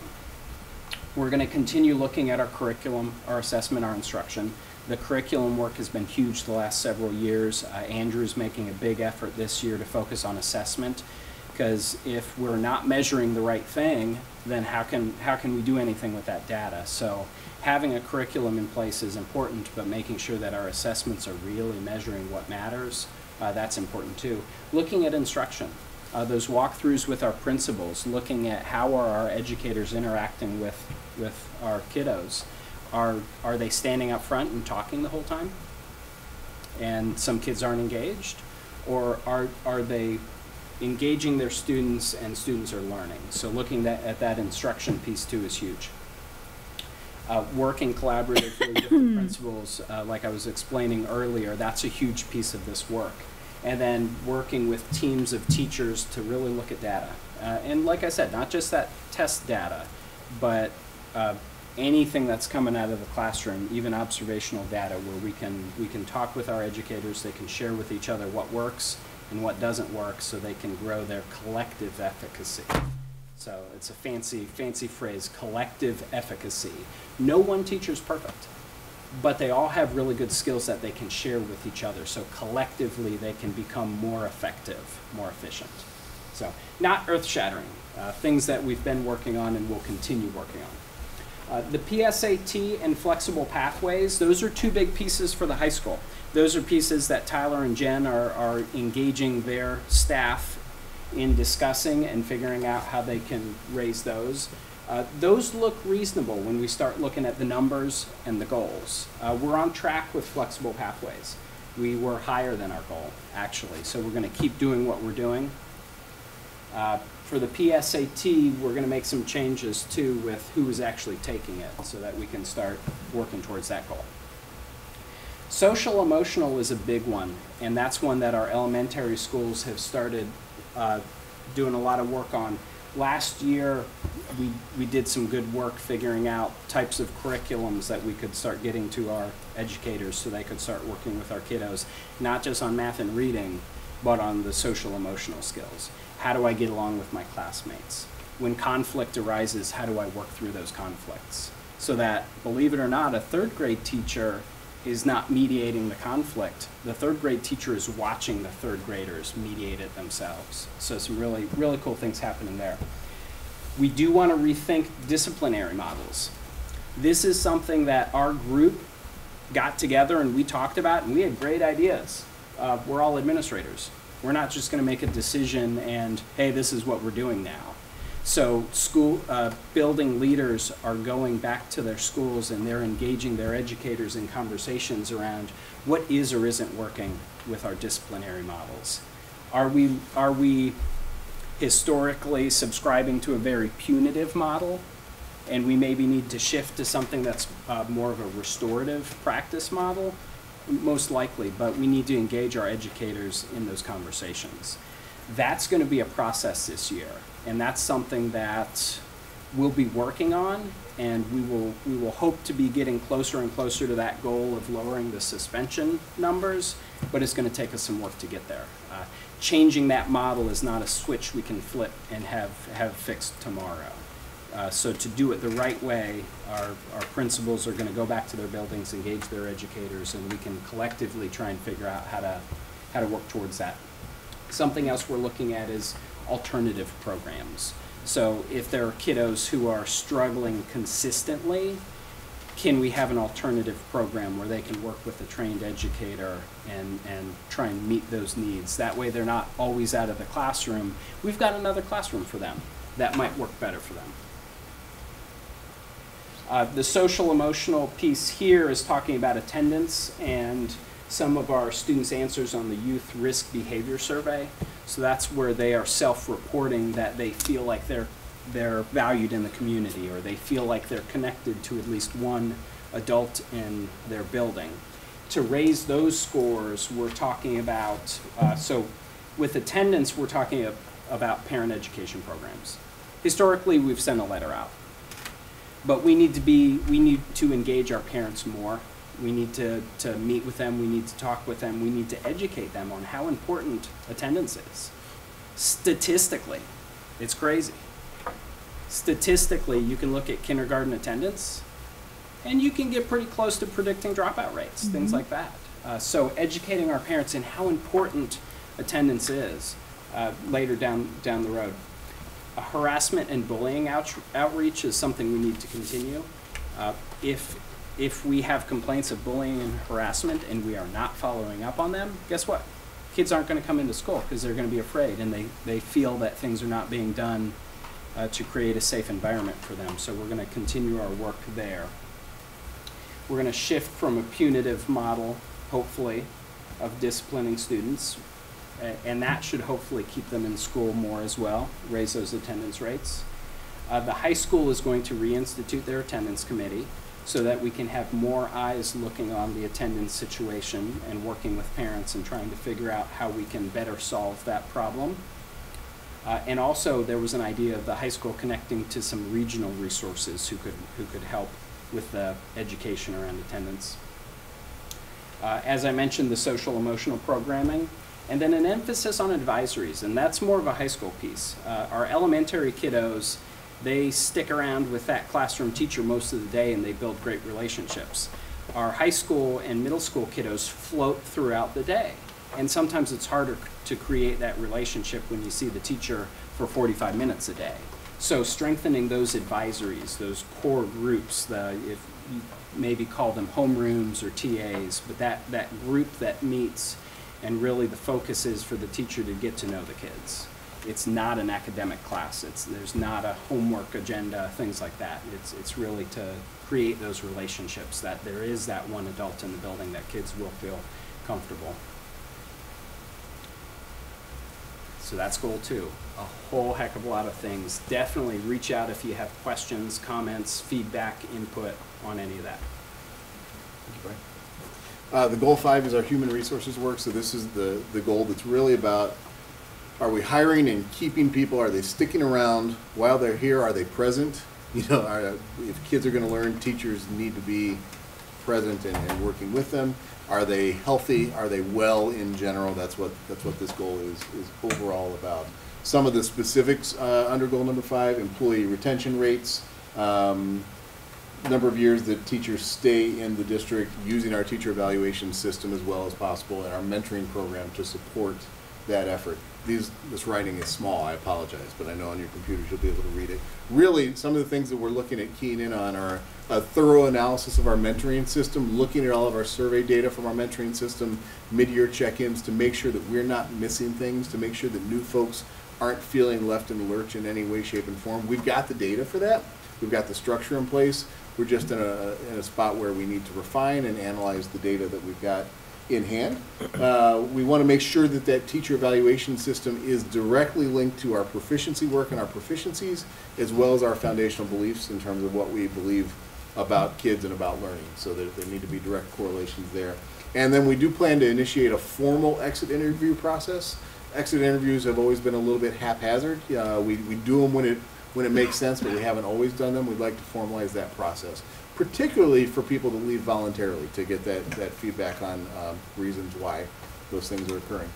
We're going to continue looking at our curriculum, our assessment, our instruction. The curriculum work has been huge the last several years. Andrew's making a big effort this year to focus on assessment, because if we're not measuring the right thing, then how can we do anything with that data? So having a curriculum in place is important, but making sure that our assessments are really measuring what matters, that's important too. Looking at instruction, those walkthroughs with our principals, looking at how are our educators interacting with our kiddos. Are they standing up front and talking the whole time? And some kids aren't engaged? Or are they engaging their students and students are learning? So looking at that instruction piece too is huge. Working collaboratively with the principals, like I was explaining earlier, that's a huge piece of this work. And then working with teams of teachers to really look at data. And like I said, not just that test data, but anything that's coming out of the classroom, even observational data, where we can talk with our educators, they can share with each other what works and what doesn't work, so they can grow their collective efficacy. So it's a fancy phrase, collective efficacy. No one teacher's perfect, but they all have really good skills that they can share with each other. So collectively, they can become more effective, more efficient. So not earth-shattering, things that we've been working on and will continue working on. The PSAT and flexible pathways, those are two big pieces for the high school. Those are pieces that Tyler and Jen are engaging their staff in discussing and figuring out how they can raise those. Those look reasonable when we start looking at the numbers and the goals. We're on track with flexible pathways. We were higher than our goal, actually, so we're going to keep doing what we're doing. For the PSAT, we're going to make some changes too with who is actually taking it so that we can start working towards that goal. Social emotional is a big one, and that's one that our elementary schools have started doing a lot of work on. Last year, we did some good work figuring out types of curriculums that we could start getting to our educators so they could start working with our kiddos, not just on math and reading, but on the social emotional skills. How do I get along with my classmates? When conflict arises, how do I work through those conflicts? So that, believe it or not, a third grade teacher is not mediating the conflict. The third grade teacher is watching the third graders mediate it themselves. So some really, really cool things happening there. We do want to rethink disciplinary models. This is something that our group got together and we talked about, and we had great ideas. We're all administrators. We're not just going to make a decision and, hey, this is what we're doing now. So school building leaders are going back to their schools and they're engaging their educators in conversations around what is or isn't working with our disciplinary models. Are we historically subscribing to a very punitive model, and we maybe need to shift to something that's more of a restorative practice model? Most likely, but we need to engage our educators in those conversations. That's going to be a process this year, and that's something that we'll be working on, and we will hope to be getting closer and closer to that goal of lowering the suspension numbers, but it's going to take us some work to get there. Changing that model is not a switch we can flip and have fixed tomorrow. So to do it the right way, our principals are going to go back to their buildings, engage their educators, and we can collectively try and figure out how to work towards that. Something else we're looking at is alternative programs. So if there are kiddos who are struggling consistently, can we have an alternative program where they can work with a trained educator and try and meet those needs? That way they're not always out of the classroom. We've got another classroom for them that might work better for them. The social emotional piece here is talking about attendance and some of our students' answers on the Youth Risk Behavior Survey. So that's where they are self-reporting that they feel like they're valued in the community, or they feel like they're connected to at least one adult in their building. To raise those scores, we're talking about, so with attendance, we're talking about parent education programs. Historically, we've sent a letter out. But we need to engage our parents more. We need to meet with them. We need to talk with them. We need to educate them on how important attendance is. Statistically, it's crazy. Statistically, you can look at kindergarten attendance, and you can get pretty close to predicting dropout rates, things like that. So educating our parents in how important attendance is later down the road. Harassment and bullying outreach is something we need to continue. If we have complaints of bullying and harassment and we are not following up on them, guess what? Kids aren't going to come into school because they're going to be afraid, and they feel that things are not being done to create a safe environment for them. So we're going to continue our work there. We're going to shift from a punitive model, hopefully, of disciplining students, and that should hopefully keep them in school more as well, raise those attendance rates. The high school is going to reinstitute their attendance committee so that we can have more eyes looking on the attendance situation and working with parents and trying to figure out how we can better solve that problem. And also there was an idea of the high school connecting to some regional resources who could help with the education around attendance. As I mentioned, the social emotional programming, and then an emphasis on advisories, and that's more of a high school piece. Our elementary kiddos, they stick around with that classroom teacher most of the day and they build great relationships. Our high school and middle school kiddos float throughout the day, and sometimes it's harder to create that relationship when you see the teacher for 45 minutes a day. So strengthening those advisories, those core groups, if you maybe call them homerooms or TAs, but that group that meets, and really the focus is for the teacher to get to know the kids. It's not an academic class. There's not a homework agenda, things like that. It's really to create those relationships, that there is that one adult in the building that kids will feel comfortable. So that's goal 2. A whole heck of a lot of things. Definitely reach out if you have questions, comments, feedback, input on any of that. Thank you, Brian. The goal 5 is our human resources work. So this is the goal that's really about, are we hiring and keeping people? Are they sticking around while they're here? Are they present? You know, if kids are going to learn, teachers need to be present and working with them. Are they healthy? Are they well in general? That's what this goal is overall about. Some of the specifics under goal number 5: employee retention rates. number of years that teachers stay in the district using our teacher evaluation system as well as possible and our mentoring program to support that effort. This writing is small, I apologize, but I know on your computers you'll be able to read it. Really, some of the things that we're looking at keying in on are a thorough analysis of our mentoring system, looking at all of our survey data from our mentoring system, mid-year check-ins to make sure that we're not missing things, to make sure that new folks aren't feeling left in the lurch in any way, shape, and form. We've got the data for that. We've got the structure in place. We're just in a spot where we need to refine and analyze the data that we've got in hand. We want to make sure that that teacher evaluation system is directly linked to our proficiency work and our proficiencies, as well as our foundational beliefs in terms of what we believe about kids and about learning. So there need to be direct correlations there. And then we do plan to initiate a formal exit interview process. Exit interviews have always been a little bit haphazard. We do them when it makes sense, but we haven't always done them. We'd like to formalize that process, particularly for people to leave voluntarily, to get that feedback on reasons why those things are occurring.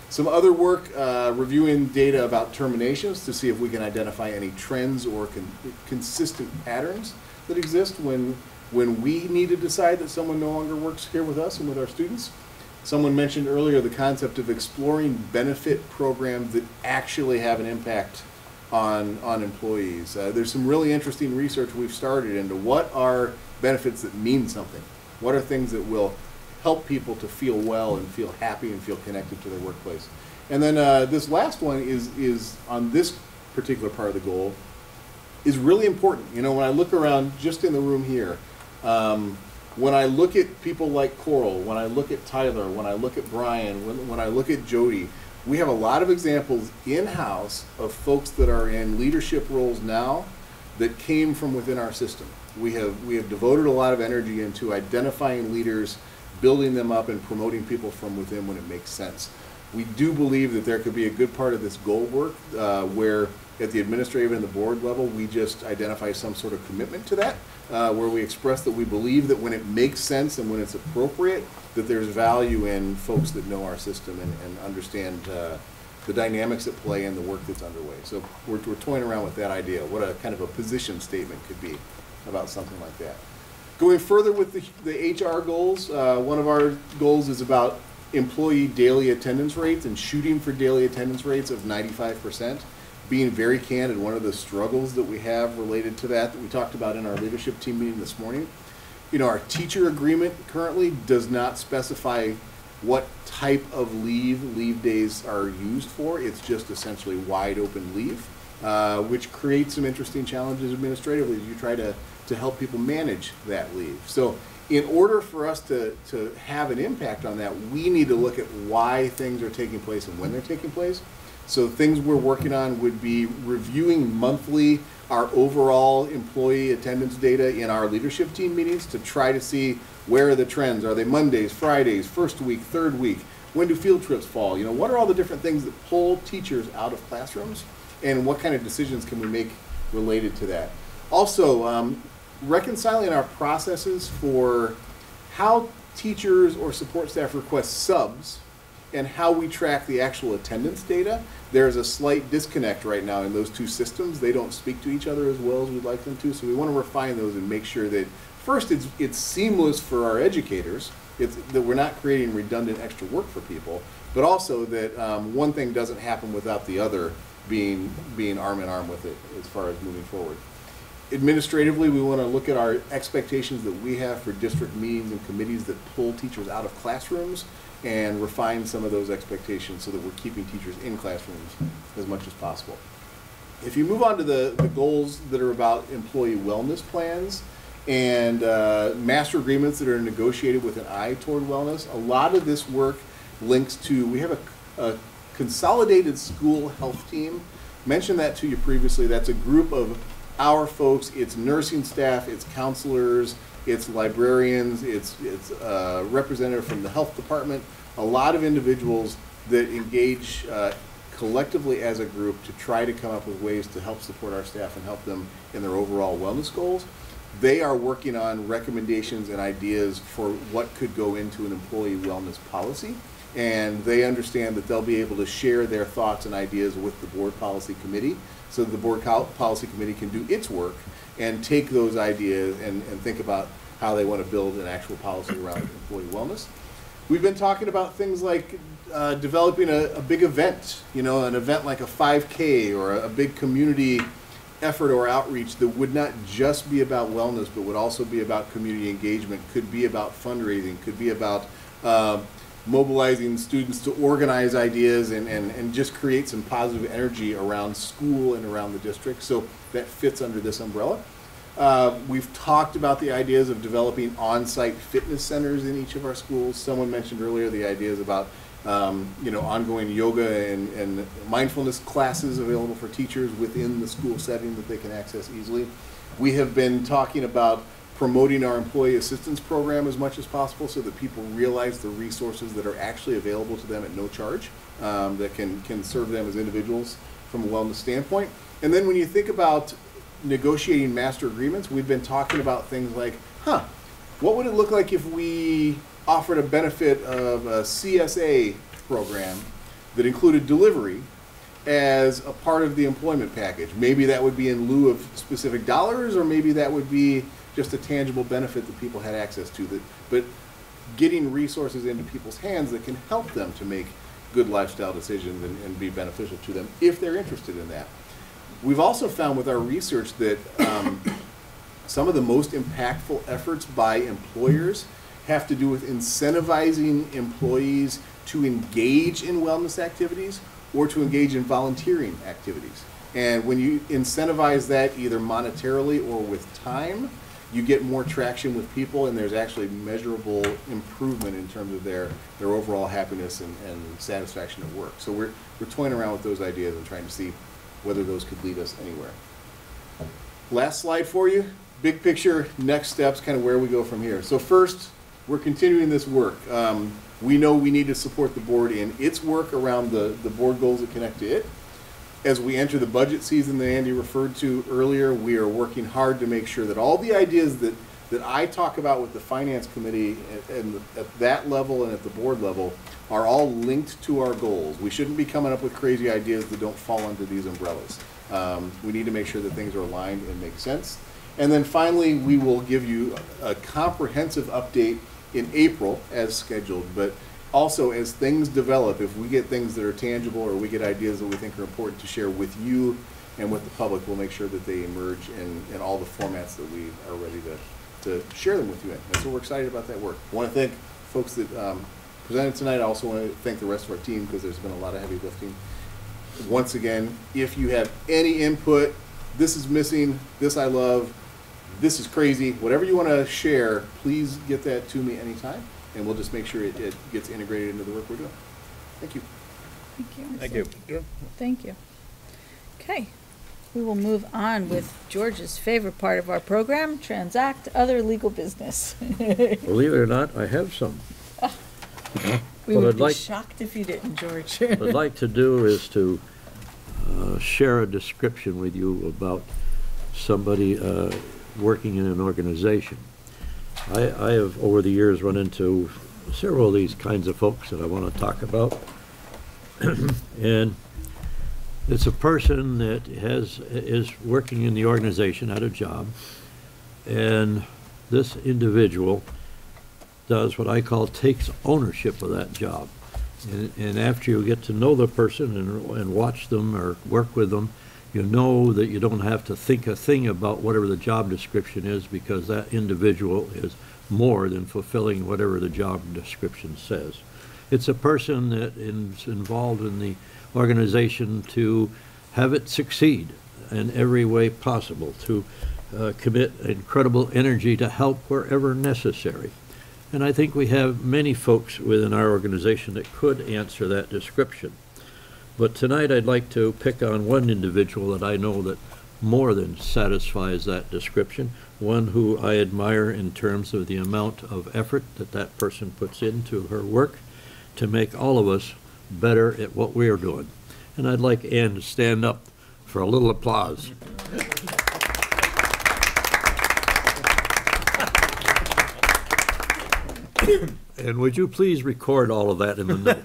Some other work, reviewing data about terminations to see if we can identify any trends or consistent patterns that exist when we need to decide that someone no longer works here with us and with our students. Someone mentioned earlier the concept of exploring benefit programs that actually have an impact on employees. There's some really interesting research we've started into what are benefits that mean something. What are things that will help people to feel well and feel happy and feel connected to their workplace. And then this last one is on this particular part of the goal is really important. You know, when I look around just in the room here, when I look at people like Coral, when I look at Tyler, when I look at Brian, when I look at Jody, we have a lot of examples in-house of folks that are in leadership roles now that came from within our system. We have devoted a lot of energy into identifying leaders, building them up, and promoting people from within when it makes sense. We do believe that there could be a good part of this goal work where at the administrative and the board level, we just identify some sort of commitment to that, where we express that we believe that when it makes sense and when it's appropriate, that there's value in folks that know our system and understand the dynamics at play and the work that's underway. So we're toying around with that idea, what a kind of a position statement could be about something like that. Going further with the HR goals, one of our goals is about employee daily attendance rates and shooting for daily attendance rates of 95%. Being very candid, one of the struggles that we have related to that we talked about in our leadership team meeting this morning, you know, our teacher agreement currently does not specify what type of leave days are used for. It's just essentially wide open leave, which creates some interesting challenges administratively as you try to help people manage that leave. So in order for us to have an impact on that, we need to look at why things are taking place and when they're taking place. So things we're working on would be reviewing monthly our overall employee attendance data in our leadership team meetings to try to see where are the trends. Are they Mondays, Fridays, first week, third week? When do field trips fall? You know, what are all the different things that pull teachers out of classrooms? And what kind of decisions can we make related to that? Also, reconciling our processes for how teachers or support staff request subs and how we track the actual attendance data. There's a slight disconnect right now in those two systems. They don't speak to each other as well as we'd like them to, so we want to refine those and make sure that first it's seamless for our educators, that we're not creating redundant extra work for people, but also that one thing doesn't happen without the other being arm in arm with it as far as moving forward. Administratively, we want to look at our expectations that we have for district meetings and committees that pull teachers out of classrooms and refine some of those expectations so that we're keeping teachers in classrooms as much as possible. If you move on to the goals that are about employee wellness plans and master agreements that are negotiated with an eye toward wellness, a lot of this work links to, we have a consolidated school health team. Mentioned that to you previously. That's a group of our folks. It's nursing staff, it's counselors, it's librarians, it's representative from the health department, a lot of individuals that engage collectively as a group to try to come up with ways to help support our staff and help them in their overall wellness goals. They are working on recommendations and ideas for what could go into an employee wellness policy. and they understand that they'll be able to share their thoughts and ideas with the board policy committee, so that the board policy committee can do its work and take those ideas and think about how they want to build an actual policy around employee wellness. We've been talking about things like developing a big event, you know, an event like a 5K or a big community effort or outreach that would not just be about wellness, but would also be about community engagement, could be about fundraising, could be about mobilizing students to organize ideas and just create some positive energy around school and around the district. So that fits under this umbrella. We've talked about the ideas of developing on-site fitness centers in each of our schools. Someone mentioned earlier the ideas about you know, ongoing yoga and mindfulness classes available for teachers within the school setting that they can access easily. We have been talking about promoting our employee assistance program as much as possible so that people realize the resources that are actually available to them at no charge that can serve them as individuals from a wellness standpoint. And then when you think about negotiating master agreements, we've been talking about things like, what would it look like if we offered a benefit of a CSA program that included delivery as a part of the employment package? Maybe that would be in lieu of specific dollars, or maybe that would be just a tangible benefit that people had access to. But getting resources into people's hands that can help them to make good lifestyle decisions and be beneficial to them if they're interested in that. We've also found with our research that some of the most impactful efforts by employers have to do with incentivizing employees to engage in wellness activities or to engage in volunteering activities. And when you incentivize that either monetarily or with time, you get more traction with people, and there's actually measurable improvement in terms of their overall happiness and satisfaction at work. So we're toying around with those ideas and trying to see whether those could lead us anywhere. Last slide for you. Big picture, next steps, kind of where we go from here. So first, we're continuing this work. We know we need to support the board in its work around the board goals that connect to it. As we enter the budget season that Andy referred to earlier, we are working hard to make sure that all the ideas that I talk about with the finance committee and at that level and at the board level are all linked to our goals. We shouldn't be coming up with crazy ideas that don't fall under these umbrellas. We need to make sure that things are aligned and make sense. And then finally, we will give you a comprehensive update in April as scheduled, but also as things develop, if we get things that are tangible or we get ideas that we think are important to share with you and with the public, we'll make sure that they emerge in all the formats that we are ready to share them with you in. And so we're excited about that work. I want to thank folks that presented tonight. I also want to thank the rest of our team because there's been a lot of heavy lifting. Once again, if you have any input, this is missing, this I love, this is crazy, whatever you want to share, please get that to me anytime, and we'll just make sure it gets integrated into the work we're doing. Thank you. Thank you. Thank you. Thank you. Okay, we will move on with George's favorite part of our program, transact other legal business. Believe it or not, I have some. We What would I'd be like- shocked if you didn't, George. What I'd like to do is to share a description with you about somebody working in an organization. I have, over the years, run into several of these kinds of folks that I want to talk about. And it's a person that is working in the organization at a job, and this individual does what I call takes ownership of that job. And after you get to know the person and watch them or work with them, you know that you don't have to think a thing about whatever the job description is, because that individual is more than fulfilling whatever the job description says. It's a person that is involved in the organization to have it succeed in every way possible, to commit incredible energy to help wherever necessary. And I think we have many folks within our organization that could answer that description. But tonight I'd like to pick on one individual that I know that more than satisfies that description, one who I admire in terms of the amount of effort that that person puts into her work to make all of us better at what we're doing. And I'd like Ann to stand up for a little applause. And would you please record all of that in the notes?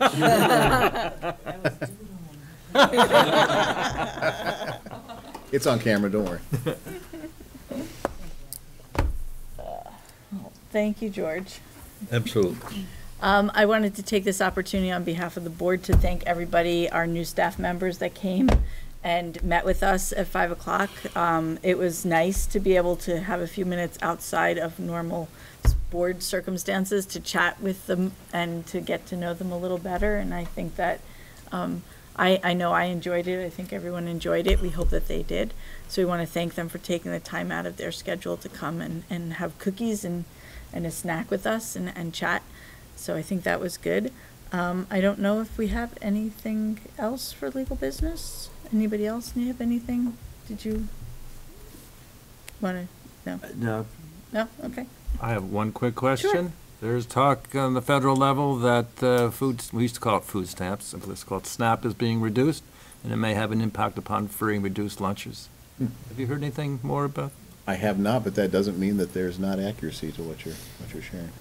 It's on camera, don't worry. Thank you, George. Absolutely. I wanted to take this opportunity on behalf of the board to thank everybody, our new staff members that came and met with us at 5 o'clock. It was nice to be able to have a few minutes outside of normal board circumstances to chat with them and to get to know them a little better. And I think that, I know I enjoyed it. I think everyone enjoyed it. We hope that they did. So we want to thank them for taking the time out of their schedule to come and have cookies and a snack with us and chat. So I think that was good. I don't know if we have anything else for legal business. Anybody else have anything? Did you want to? No. No. No? Okay. I have one quick question. Sure. There's talk on the federal level that we used to call it food stamps, let's call it SNAP, is being reduced, and it may have an impact upon free and reduced lunches. Have you heard anything more about? I have not, but that doesn't mean that there's not accuracy to what you're sharing.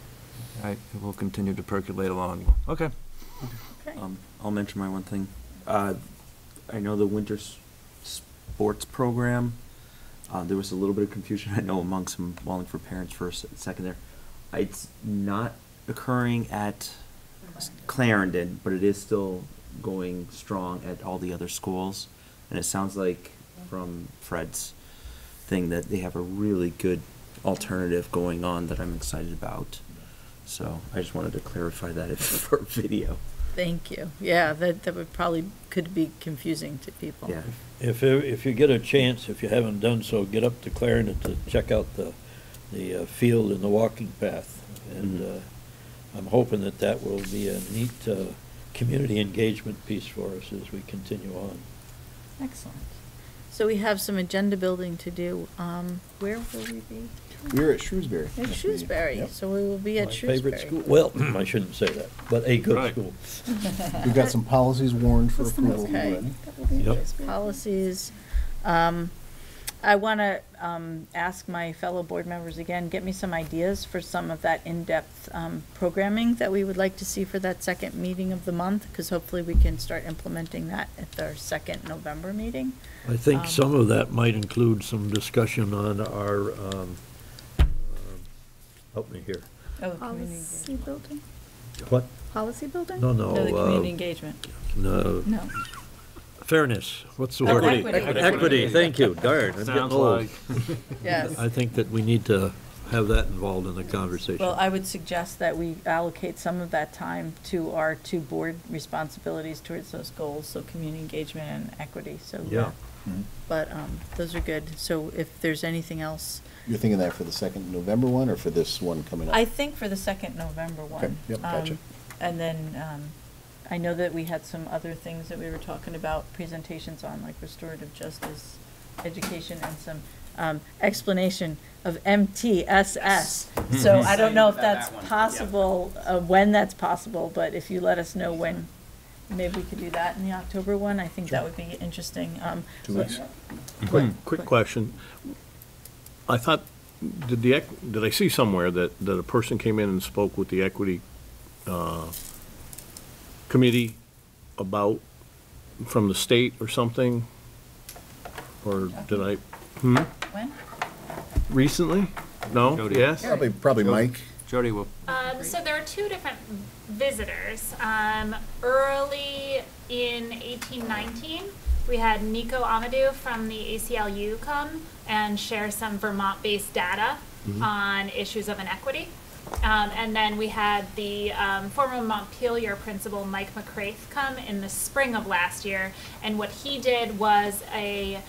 I will continue to percolate along. Okay. I'll mention my one thing. I know the winter sports program, there was a little bit of confusion, I know, among some Wallingford parents for a second there. It's not occurring at Clarendon, but it is still going strong at all the other schools. And it sounds like from Fred's thing that they have a really good alternative going on that I'm excited about. So I just wanted to clarify that for video. Thank you. Yeah, that would probably could be confusing to people. Yeah. If you get a chance, if you haven't done so, get up to Clarendon to check out the field and the walking path. And I'm hoping that will be a neat community engagement piece for us as we continue on. Excellent. So we have some agenda building to do. Where will we be? We're at Shrewsbury. At Shrewsbury. Yep. So we will be at My Shrewsbury. favorite school. Well, I shouldn't say that, but a good Right. school. We've got some policies warned for What's the approval okay. already. Yep. Policies. I want to ask my fellow board members again, get me some ideas for some of that in-depth programming that we would like to see for that second meeting of the month, because hopefully we can start implementing that at our second November meeting. I think some of that might include some discussion on our, help me here. Oh, Policy building? What? Policy building? No, No, the community no. engagement. No. No. Fairness, what's the word? Equity. Equity, thank you, darn, I'm getting Sounds old. like. Yes. I think that we need to have that involved in the conversation. Well, I would suggest that we allocate some of that time to our two board responsibilities towards those goals, so community engagement and equity, so. Yeah. But those are good. So if there's anything else. You're thinking that for the second November one or for this one coming up? I think for the second November one. Okay, yep, gotcha. And then I know that we had some other things that we were talking about, presentations on, like restorative justice, education, and some explanation of MTSS. So I don't know if that's possible, when that's possible, but if you let us know when, maybe we could do that in the October one. I think that would be interesting. 2 weeks. Quick question. I thought, did I see somewhere that a person came in and spoke with the equity committee about, from the state or something? Or did I, When? recently? No? Jody. Yes? Probably Mike. Jody will. So there are two different visitors. Early in 1819, we had Nico Amadou from the ACLU come and share some Vermont-based data on issues of inequity. And then we had the former Montpelier principal, Mike McCraith, come in the spring of last year. And what he did was an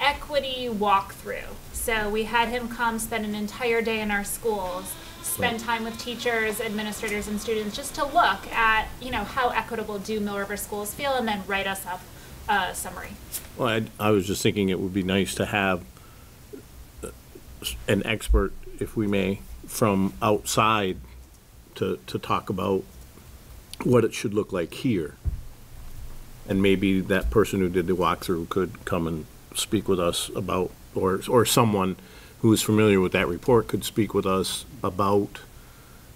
equity walkthrough. So we had him come spend an entire day in our schools, spend time with teachers, administrators, and students just to look at, how equitable do Mill River schools feel, and then write us up a summary. Well, I was just thinking it would be nice to have an expert, if we may, from outside to talk about what it should look like here. And maybe that person who did the walkthrough could come and speak with us about, or someone who is familiar with that report could speak with us about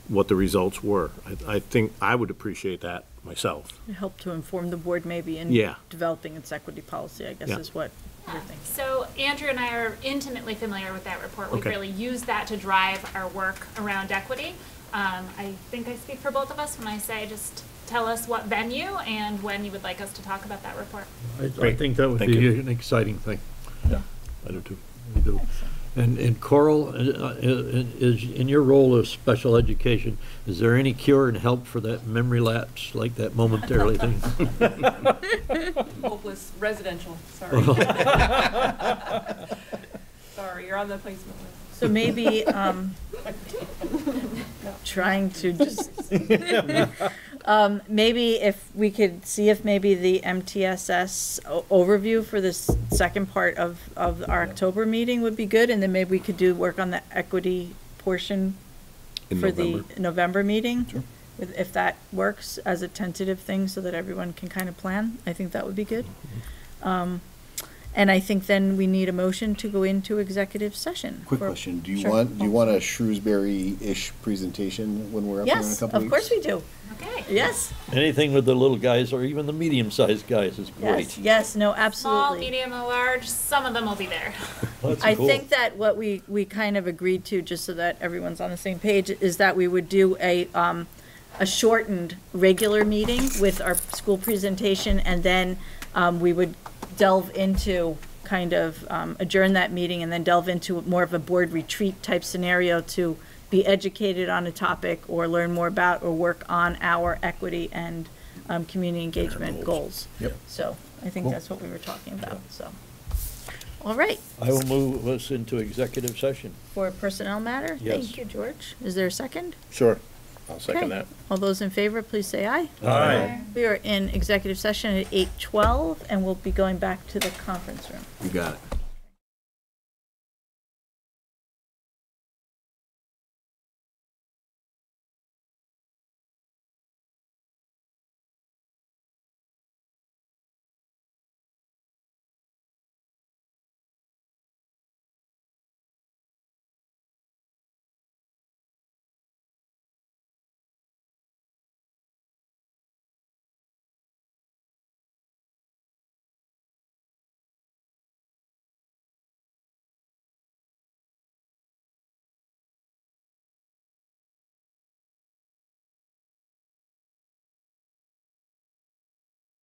what the results were. I think I would appreciate that myself. Help to inform the board maybe in Yeah. developing its equity policy, I guess Yeah. is what you're thinking. So Andrew and I are intimately familiar with that report. We've Okay. really used that to drive our work around equity. I think I speak for both of us when I say just tell us what venue and when you would like us to talk about that report. I Great. think that would Thank be you. an exciting thing. Yeah. I do too. I do. And Coral, is, in your role of special education, is there any cure and help for that memory lapse, like that momentarily thing? Hopeless residential, sorry. Sorry, you're on the placement list. So maybe, trying to just, maybe if we could see if maybe the MTSS overview for this second part of our October meeting would be good, and then maybe we could do work on the equity portion In for the November. November meeting. Sure. If that works as a tentative thing so that everyone can kind of plan, I think that would be good. And I think then we need a motion to go into executive session. Quick for- question, do you Sure. want a Shrewsbury-ish presentation when we're up there in a Yes, couple of weeks? course we do. Okay. Yes, Anything with the little guys or even the medium-sized guys is yes, great. yes, no, Small, absolutely. medium, or large, some of them will be there. That's I cool. think that what we kind of agreed to, just so that everyone's on the same page, is that we would do a shortened regular meeting with our school presentation, and then we would delve into, kind of adjourn that meeting and then delve into more of a board retreat type scenario to be educated on a topic or learn more about or work on our equity and community engagement goals. Yep. So I think Cool. that's what we were talking about, so. All right. I will move us into executive session. For a personnel matter? Yes. Thank you, George. Is there a second? Sure. I'll second Okay. that. All those in favor, please say aye. Aye. We are in executive session at 8:12, and we'll be going back to the conference room. You got it.